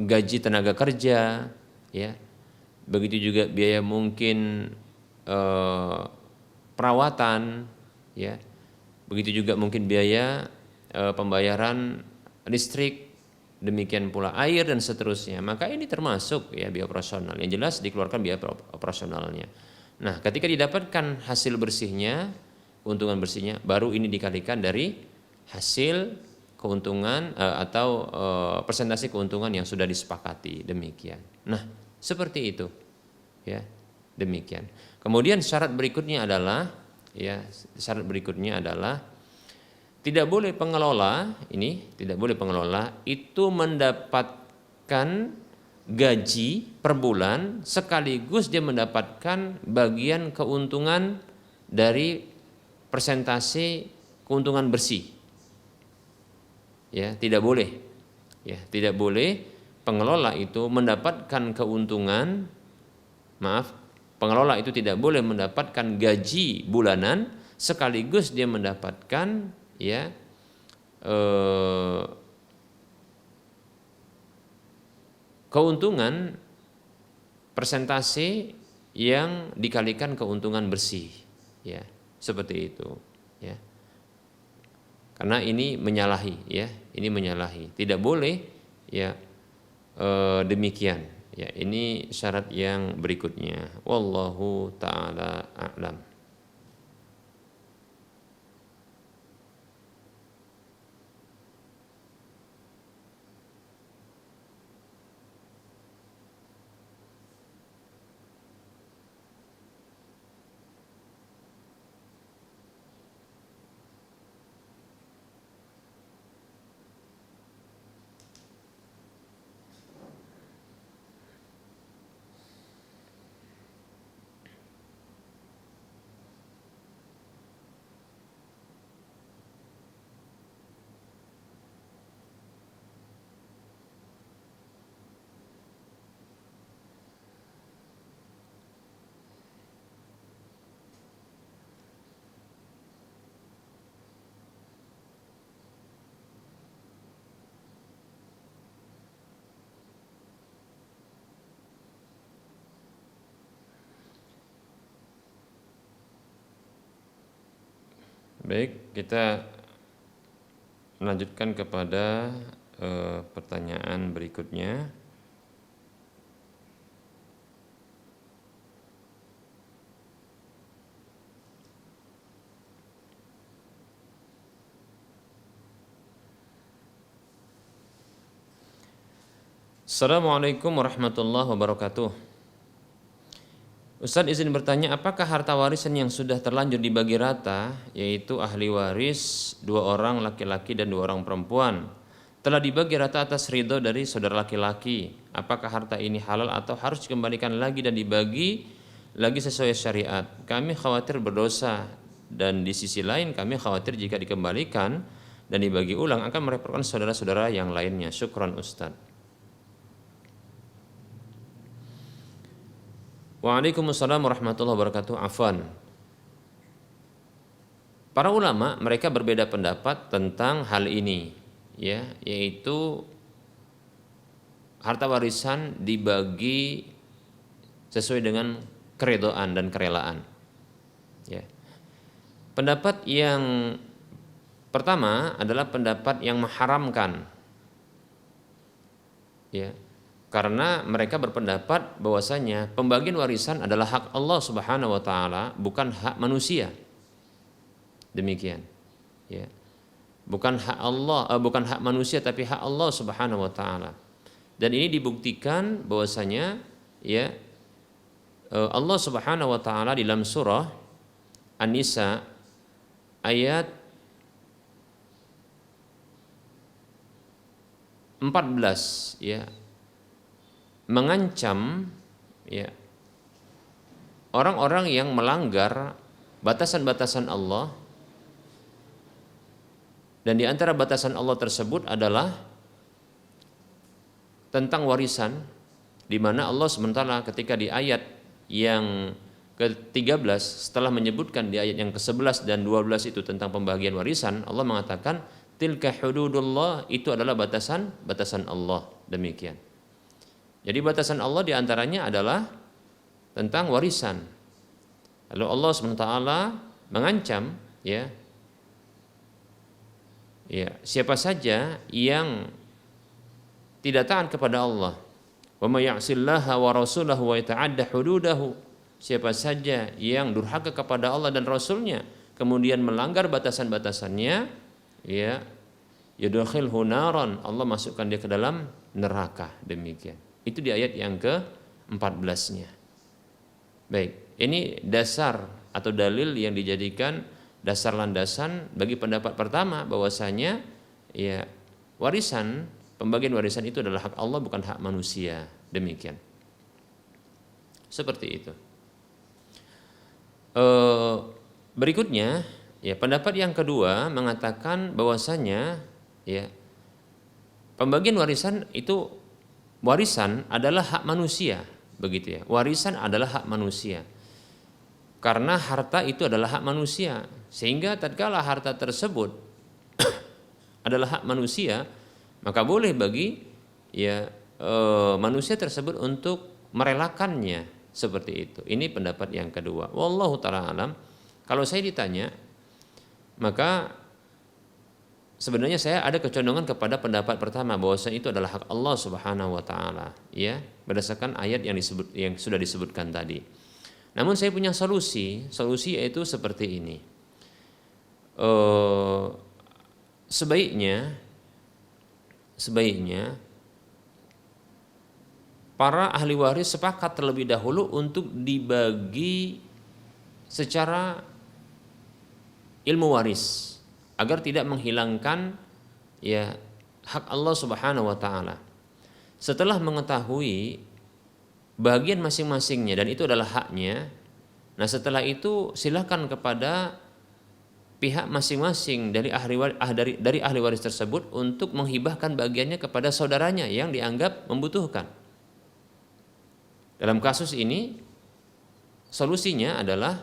gaji tenaga kerja, ya, begitu juga biaya mungkin perawatan, ya, begitu juga mungkin biaya pembayaran listrik, demikian pula air dan seterusnya. Maka ini termasuk, ya, biaya operasional. Yang jelas dikeluarkan biaya operasionalnya. Nah, ketika didapatkan hasil bersihnya, keuntungan bersihnya, baru ini dikalikan dari hasil keuntungan atau persentase keuntungan yang sudah disepakati, demikian. Nah, seperti itu, ya, demikian. Kemudian syarat berikutnya adalah, ya, tidak boleh pengelola itu mendapatkan gaji per bulan sekaligus dia mendapatkan bagian keuntungan dari persentase keuntungan bersih. Ya, tidak boleh. Ya, tidak boleh pengelola itu mendapatkan keuntungan, pengelola itu tidak boleh mendapatkan gaji bulanan sekaligus dia mendapatkan, ya, keuntungan persentase yang dikalikan keuntungan bersih, ya, seperti itu, ya. Karena ini menyalahi, ya, ini menyalahi, tidak boleh, ya, demikian, ya. Ini syarat yang berikutnya. Wallahu taala a'lam. Baik, kita melanjutkan kepada pertanyaan berikutnya. Assalamualaikum warahmatullahi wabarakatuh. Ustaz izin bertanya, apakah harta warisan yang sudah terlanjur dibagi rata, yaitu ahli waris 2 orang laki-laki dan 2 orang perempuan, telah dibagi rata atas ridho dari saudara laki-laki, apakah harta ini halal atau harus dikembalikan lagi dan dibagi lagi sesuai syariat? Kami khawatir berdosa, dan di sisi lain kami khawatir jika dikembalikan dan dibagi ulang akan merepotkan saudara-saudara yang lainnya. Syukran Ustaz. Waalaikumsalam warahmatullahi wabarakatuh. Afwan. Para ulama mereka berbeda pendapat tentang hal ini, ya, yaitu harta warisan dibagi sesuai dengan keridhaan dan kerelaan. Ya. Pendapat yang pertama adalah pendapat yang mengharamkan, ya. Karena mereka berpendapat bahwasanya pembagian warisan adalah hak Allah Subhanahu wa taala, bukan hak manusia. Demikian. Ya. Bukan hak Allah, bukan hak manusia tapi hak Allah Subhanahu wa taala. Dan ini dibuktikan bahwasanya, ya, Allah Subhanahu wa taala di dalam surah An-Nisa ayat 14 ya, mengancam ya orang-orang yang melanggar batasan-batasan Allah, dan di antara batasan Allah tersebut adalah tentang warisan, di mana Allah sementara ketika di ayat yang ke-13 setelah menyebutkan di ayat yang ke-11 dan 12 itu tentang pembagian warisan, Allah mengatakan tilka hududullah, itu adalah batasan Allah, demikian. Jadi batasan Allah diantaranya adalah tentang warisan. Lalu Allah SWT mengancam ya siapa saja yang tidak taat kepada Allah, wa may ya'sillaha wa rasulahu wa yata'adda hududahu, siapa saja yang durhaka kepada Allah dan Rasulnya kemudian melanggar batasan-batasannya, ya yudkhilhu naran, Allah masukkan dia ke dalam neraka, demikian. Itu di ayat yang ke-14-nya. Baik, ini dasar atau dalil yang dijadikan dasar landasan bagi pendapat pertama bahwasanya ya warisan, pembagian warisan itu adalah hak Allah bukan hak manusia, demikian. Seperti itu. Berikutnya ya pendapat yang kedua mengatakan bahwasanya ya pembagian warisan itu, warisan adalah hak manusia, begitu ya. Warisan adalah hak manusia. Karena harta itu adalah hak manusia, sehingga tatkala harta tersebut adalah hak manusia, maka boleh bagi ya manusia tersebut untuk merelakannya, seperti itu. Ini pendapat yang kedua. Wallahu taala alam. Kalau saya ditanya, maka sebenarnya saya ada kecondongan kepada pendapat pertama bahwasanya itu adalah hak Allah Subhanahu wa taala, ya, berdasarkan ayat yang sudah disebutkan tadi. Namun saya punya solusi yaitu seperti ini. Sebaiknya para ahli waris sepakat terlebih dahulu untuk dibagi secara ilmu waris agar tidak menghilangkan ya hak Allah Subhanahu wa taala. Setelah mengetahui bagian masing-masingnya dan itu adalah haknya, nah setelah itu silakan kepada pihak masing-masing dari ahli waris tersebut untuk menghibahkan bagiannya kepada saudaranya yang dianggap membutuhkan. Dalam kasus ini solusinya adalah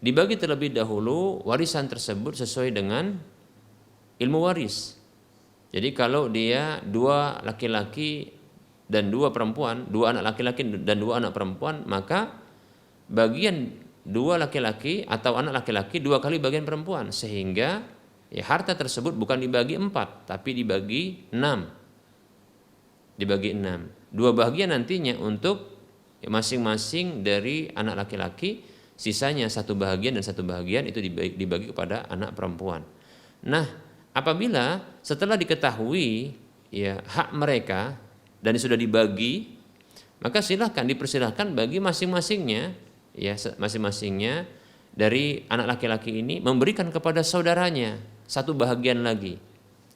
dibagi terlebih dahulu warisan tersebut sesuai dengan ilmu waris. Jadi kalau dia 2 laki-laki dan 2 perempuan, 2 anak laki-laki dan 2 anak perempuan, maka bagian 2 laki-laki atau anak laki-laki 2 kali bagian perempuan, sehingga ya harta tersebut bukan dibagi 4 tapi dibagi 6. Dibagi 6. 2 bagian nantinya untuk ya masing-masing dari anak laki-laki, sisanya 1 bagian dan 1 bagian itu dibagi kepada anak perempuan. Nah, apabila setelah diketahui ya hak mereka dan sudah dibagi, maka dipersilahkan bagi masing-masingnya ya masing-masingnya dari anak laki-laki ini memberikan kepada saudaranya 1 bahagian lagi,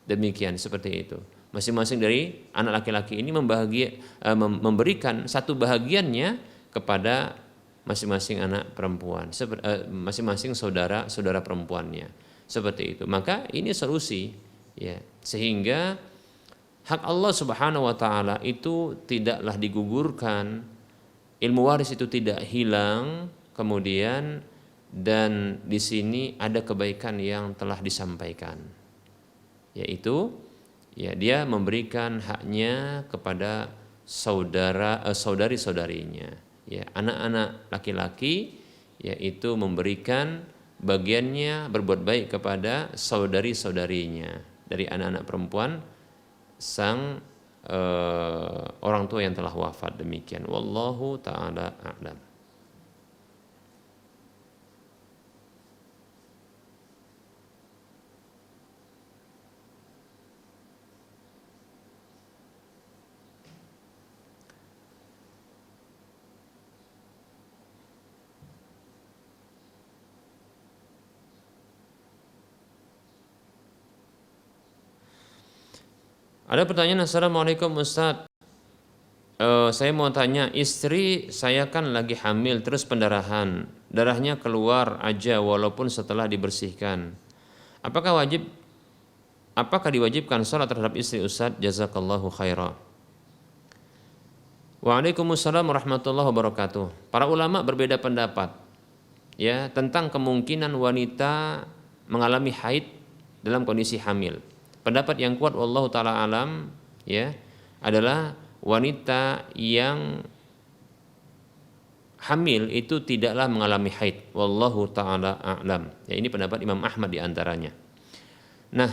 demikian, seperti itu. Masing-masing dari anak laki-laki ini memberikan 1 bahagiannya kepada masing-masing anak perempuan, masing-masing saudara perempuannya, seperti itu. Maka ini solusi ya, sehingga hak Allah Subhanahu wa taala itu tidaklah digugurkan, ilmu waris itu tidak hilang, kemudian dan di sini ada kebaikan yang telah disampaikan, yaitu ya dia memberikan haknya kepada saudari-saudarinya, ya anak-anak laki-laki, yaitu memberikan bagiannya berbuat baik kepada saudari-saudarinya dari anak-anak perempuan sang orang tua yang telah wafat, demikian. Wallahu taala a'lam. Ada pertanyaan, Assalamualaikum Ustadz. Saya mau tanya, istri saya kan lagi hamil terus pendarahan, darahnya keluar aja walaupun setelah dibersihkan. Apakah wajib Apakah diwajibkan sholat terhadap istri Ustadz? Jazakallahu khairah. Waalaikumsalam warahmatullahi wabarakatuh. Para ulama berbeda pendapat ya tentang kemungkinan wanita mengalami haid dalam kondisi hamil. Pendapat yang kuat wallahu taala alam ya adalah wanita yang hamil itu tidaklah mengalami haid. Wallahu taala a'lam. Ya, ini pendapat Imam Ahmad di antaranya. Nah,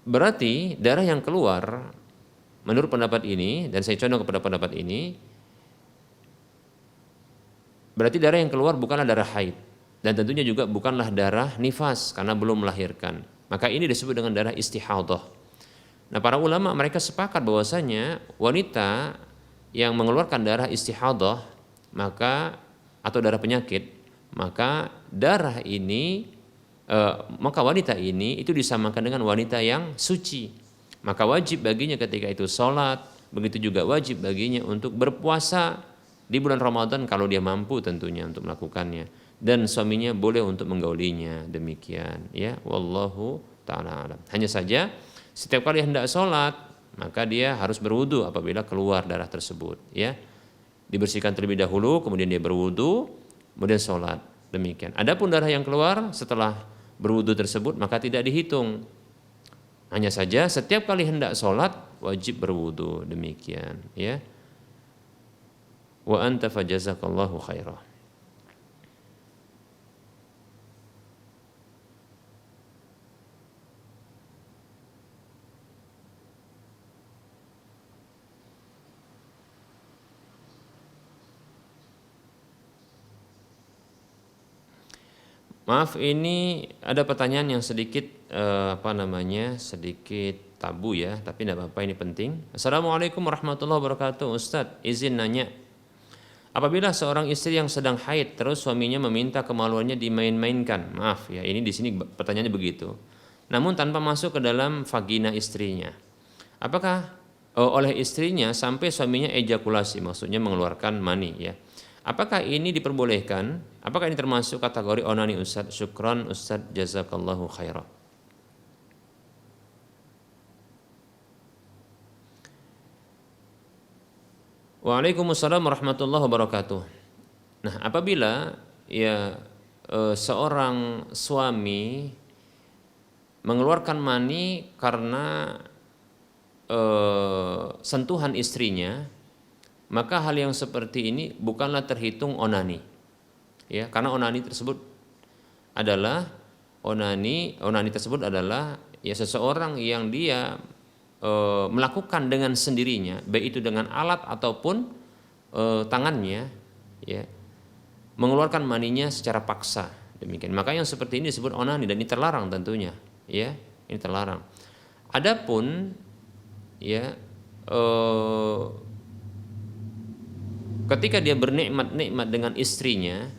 berarti darah yang keluar menurut pendapat ini, dan saya condong kepada pendapat ini, berarti darah yang keluar bukanlah darah haid dan tentunya juga bukanlah darah nifas karena belum melahirkan. Maka ini disebut dengan darah istihadhah. Nah, para ulama mereka sepakat bahwasanya wanita yang mengeluarkan darah istihadhah atau darah penyakit, maka wanita ini itu disamakan dengan wanita yang suci. Maka wajib baginya ketika itu sholat, begitu juga wajib baginya untuk berpuasa di bulan Ramadan kalau dia mampu tentunya untuk melakukannya, dan suaminya boleh untuk menggaulinya. Demikian ya, wallahu ta'ala alam. Hanya saja setiap kali hendak sholat maka dia harus berwudu apabila keluar darah tersebut ya, dibersihkan terlebih dahulu kemudian dia berwudu kemudian sholat. Demikian. Adapun darah yang keluar setelah berwudu tersebut maka tidak dihitung. Hanya saja setiap kali hendak sholat wajib berwudu. Demikian ya. Wa anta fajazakallahu khairah. Maaf, ini ada pertanyaan yang sedikit sedikit tabu ya, tapi tidak apa-apa, ini penting. Assalamualaikum warahmatullahi wabarakatuh. Ustadz, izin nanya. Apabila seorang istri yang sedang haid terus suaminya meminta kemaluannya dimain-mainkan, maaf ya, ini di sini pertanyaannya begitu. Namun tanpa masuk ke dalam vagina istrinya. Apakah oleh istrinya sampai suaminya ejakulasi, maksudnya mengeluarkan mani ya. Apakah ini diperbolehkan? Apakah ini termasuk kategori onani Ustadz? Syukran Ustadz, jazakallahu khairan. Waalaikumsalam warahmatullahi wabarakatuh. Nah, apabila seorang suami mengeluarkan mani karena sentuhan istrinya, maka hal yang seperti ini bukanlah terhitung onani, ya, karena onani tersebut adalah seseorang yang dia melakukan dengan sendirinya, baik itu dengan alat ataupun tangannya, ya, mengeluarkan maninya secara paksa. Demikian. Maka yang seperti ini disebut onani dan ini terlarang tentunya, ya, ini terlarang. Adapun ya ketika dia bernikmat-nikmat dengan istrinya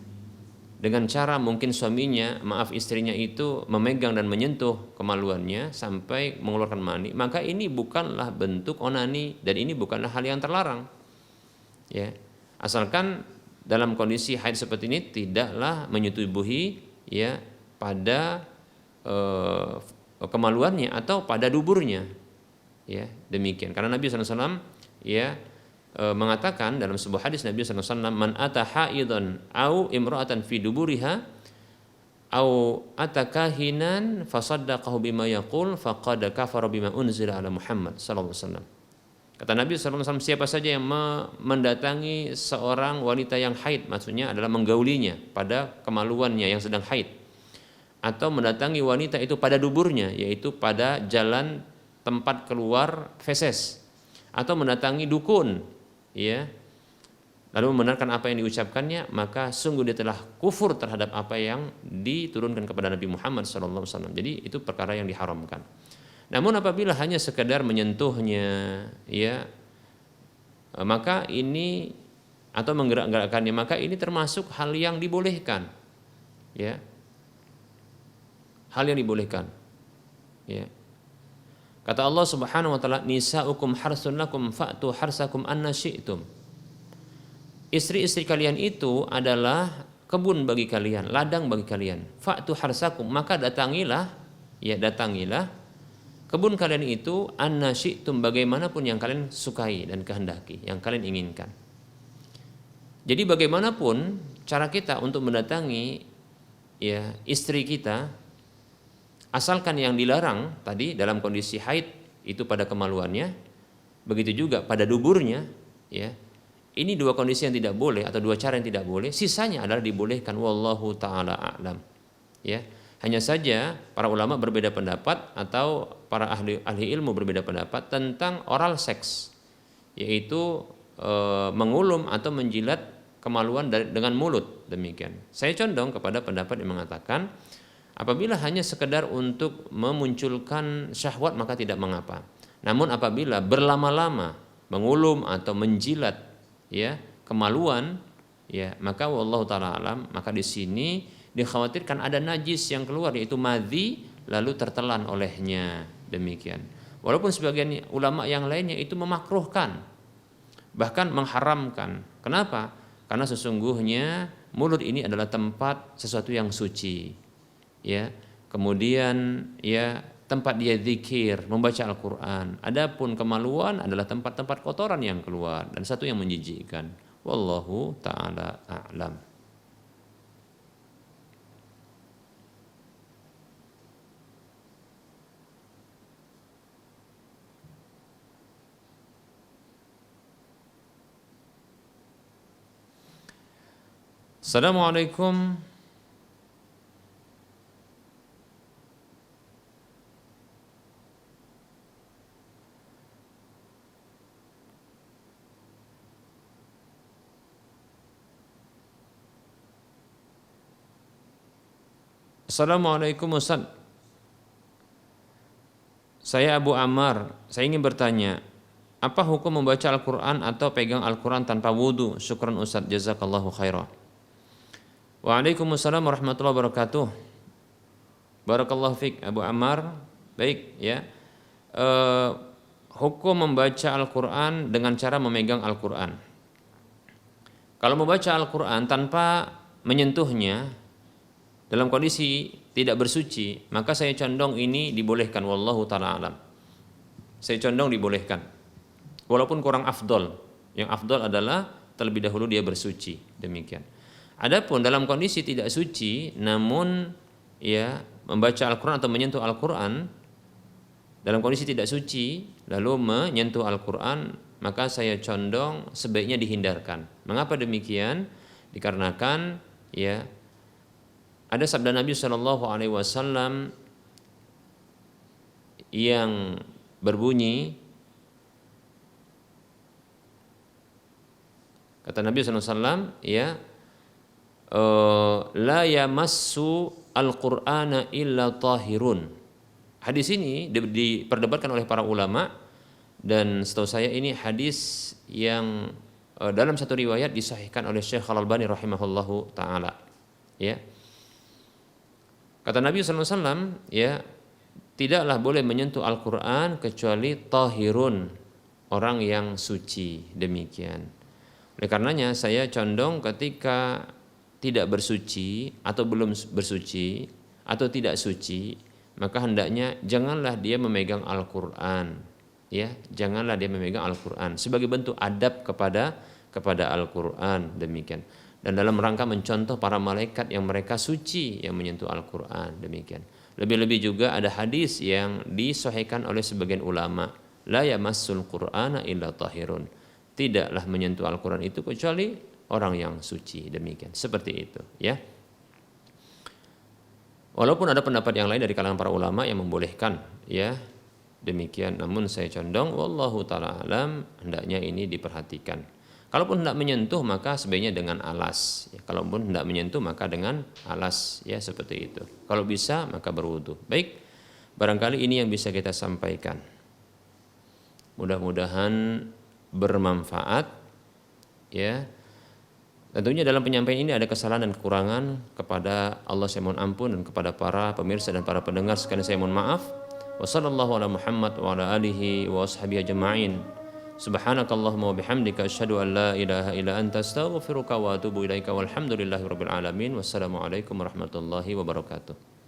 dengan cara mungkin istrinya itu memegang dan menyentuh kemaluannya sampai mengeluarkan mani, maka ini bukanlah bentuk onani dan ini bukanlah hal yang terlarang. Ya, asalkan dalam kondisi haid seperti ini tidaklah menyetubuhi ya pada kemaluannya atau pada duburnya. Ya, demikian. Karena Nabi SAW ya mengatakan dalam sebuah hadis Nabi SAW, man ata haidan au imra'atan fi duburiha au atakahinan fasaddaqahu bima yaqul faqad kafara bima unzila ala Muhammad sallallahu alaihi wasallam. Kata Nabi SAW, siapa saja yang mendatangi seorang wanita yang haid, maksudnya adalah menggaulinya pada kemaluannya yang sedang haid, atau mendatangi wanita itu pada duburnya, yaitu pada jalan tempat keluar feses, atau mendatangi dukun, ya, lalu membenarkan apa yang diucapkannya, maka sungguh dia telah kufur terhadap apa yang diturunkan kepada Nabi Muhammad SAW. Jadi itu perkara yang diharamkan. Namun apabila hanya sekedar menyentuhnya, ya, maka ini atau menggerak-gerakkannya, maka ini termasuk hal yang dibolehkan, ya, hal yang dibolehkan, ya. Kata Allah Subhanahu wa taala, nisaukum harsun lakum fa'tu harsakum anna syi'tum. Istri-istri kalian itu adalah kebun bagi kalian, ladang bagi kalian. Fa'tu harsakum, maka datangilah kebun kalian itu anna syi'tum, bagaimanapun yang kalian sukai dan kehendaki, yang kalian inginkan. Jadi bagaimanapun cara kita untuk mendatangi ya istri kita, asalkan yang dilarang tadi dalam kondisi haid itu pada kemaluannya, begitu juga pada duburnya, ya. Ini dua kondisi yang tidak boleh atau dua cara yang tidak boleh, sisanya adalah dibolehkan, wallahu taala a'lam. Ya. Hanya saja para ulama berbeda pendapat atau para ahli ilmu berbeda pendapat tentang oral seks, yaitu mengulum atau menjilat kemaluan dengan mulut, demikian. Saya condong kepada pendapat yang mengatakan apabila hanya sekedar untuk memunculkan syahwat maka tidak mengapa. Namun apabila berlama-lama mengulum atau menjilat ya kemaluan, ya maka wallahu taala alam, maka di sini dikhawatirkan ada najis yang keluar, yaitu madhi, lalu tertelan olehnya, demikian. Walaupun sebagian ulama yang lainnya itu memakruhkan, bahkan mengharamkan. Kenapa? Karena sesungguhnya mulut ini adalah tempat sesuatu yang suci, ya. Kemudian ya tempat dia zikir, membaca Al-Quran. Adapun kemaluan adalah tempat-tempat kotoran yang keluar dan satu yang menjijikkan. Wallahu ta'ala a'lam. Assalamualaikum. Assalamualaikum Ustaz. Saya Abu Ammar. Saya ingin bertanya, apa hukum membaca Al-Quran atau pegang Al-Quran tanpa wudu? Syukran Ustaz, jazakallahu khairan. Waalaikumsalam warahmatullahi wabarakatuh. Barakallahu fiik Abu Ammar. Baik ya. Hukum membaca Al-Quran dengan cara memegang Al-Quran. Kalau membaca Al-Quran tanpa menyentuhnya, dalam kondisi tidak bersuci, maka saya condong ini dibolehkan, wallahu ta'ala alam. Saya condong dibolehkan, walaupun kurang afdol. Yang afdol adalah terlebih dahulu dia bersuci, demikian. Adapun dalam kondisi tidak suci, namun ya membaca Al-Quran atau menyentuh Al-Quran dalam kondisi tidak suci, lalu menyentuh Al-Quran, maka saya condong sebaiknya dihindarkan. Mengapa demikian? Dikarenakan ya ada sabda Nabi SAW yang berbunyi, kata Nabi SAW, ya, la yamassu al-Qur'ana illa tahirun. Hadis ini diperdebatkan oleh para ulama, dan setahu saya ini hadis yang dalam satu riwayat disahihkan oleh Syekh Al-Albani rahimahullahu taala. Ya. Kata Nabi SAW, ya, tidaklah boleh menyentuh Al-Quran kecuali tahirun, orang yang suci, demikian. Oleh karenanya saya condong ketika tidak bersuci atau belum bersuci atau tidak suci, maka hendaknya janganlah dia memegang Al-Quran, ya, janganlah dia memegang Al-Quran sebagai bentuk adab kepada Al-Quran, demikian. Dan dalam rangka mencontoh para malaikat yang mereka suci yang menyentuh Al-Quran, demikian. Lebih-lebih juga ada hadis yang disahihkan oleh sebagian ulama, la yamassul Qur'ana illa tahirun, tidaklah menyentuh Al-Quran itu kecuali orang yang suci, demikian. Seperti itu, ya. Walaupun ada pendapat yang lain dari kalangan para ulama yang membolehkan, ya, demikian. Namun saya condong, wallahu ta'ala alam, hendaknya ini diperhatikan. Kalaupun hendak menyentuh maka sebaiknya dengan alas. Ya, kalaupun hendak menyentuh maka dengan alas, ya, seperti itu. Kalau bisa maka berwudu. Baik, barangkali ini yang bisa kita sampaikan. Mudah-mudahan bermanfaat. Ya, tentunya dalam penyampaian ini ada kesalahan dan kekurangan, kepada Allah saya mohon ampun, dan kepada para pemirsa dan para pendengar sekalian saya mohon maaf. Wa sallallahu ala Muhammad wa ala alihi wa ashabihi ajma'in. Subhanakallahumma wa bihamdika asyhadu an la ilaha illa anta astaghfiruka wa atubu ilaika walhamdulillahi rabbil alamin. Wassalamualaikum warahmatullahi wabarakatuh.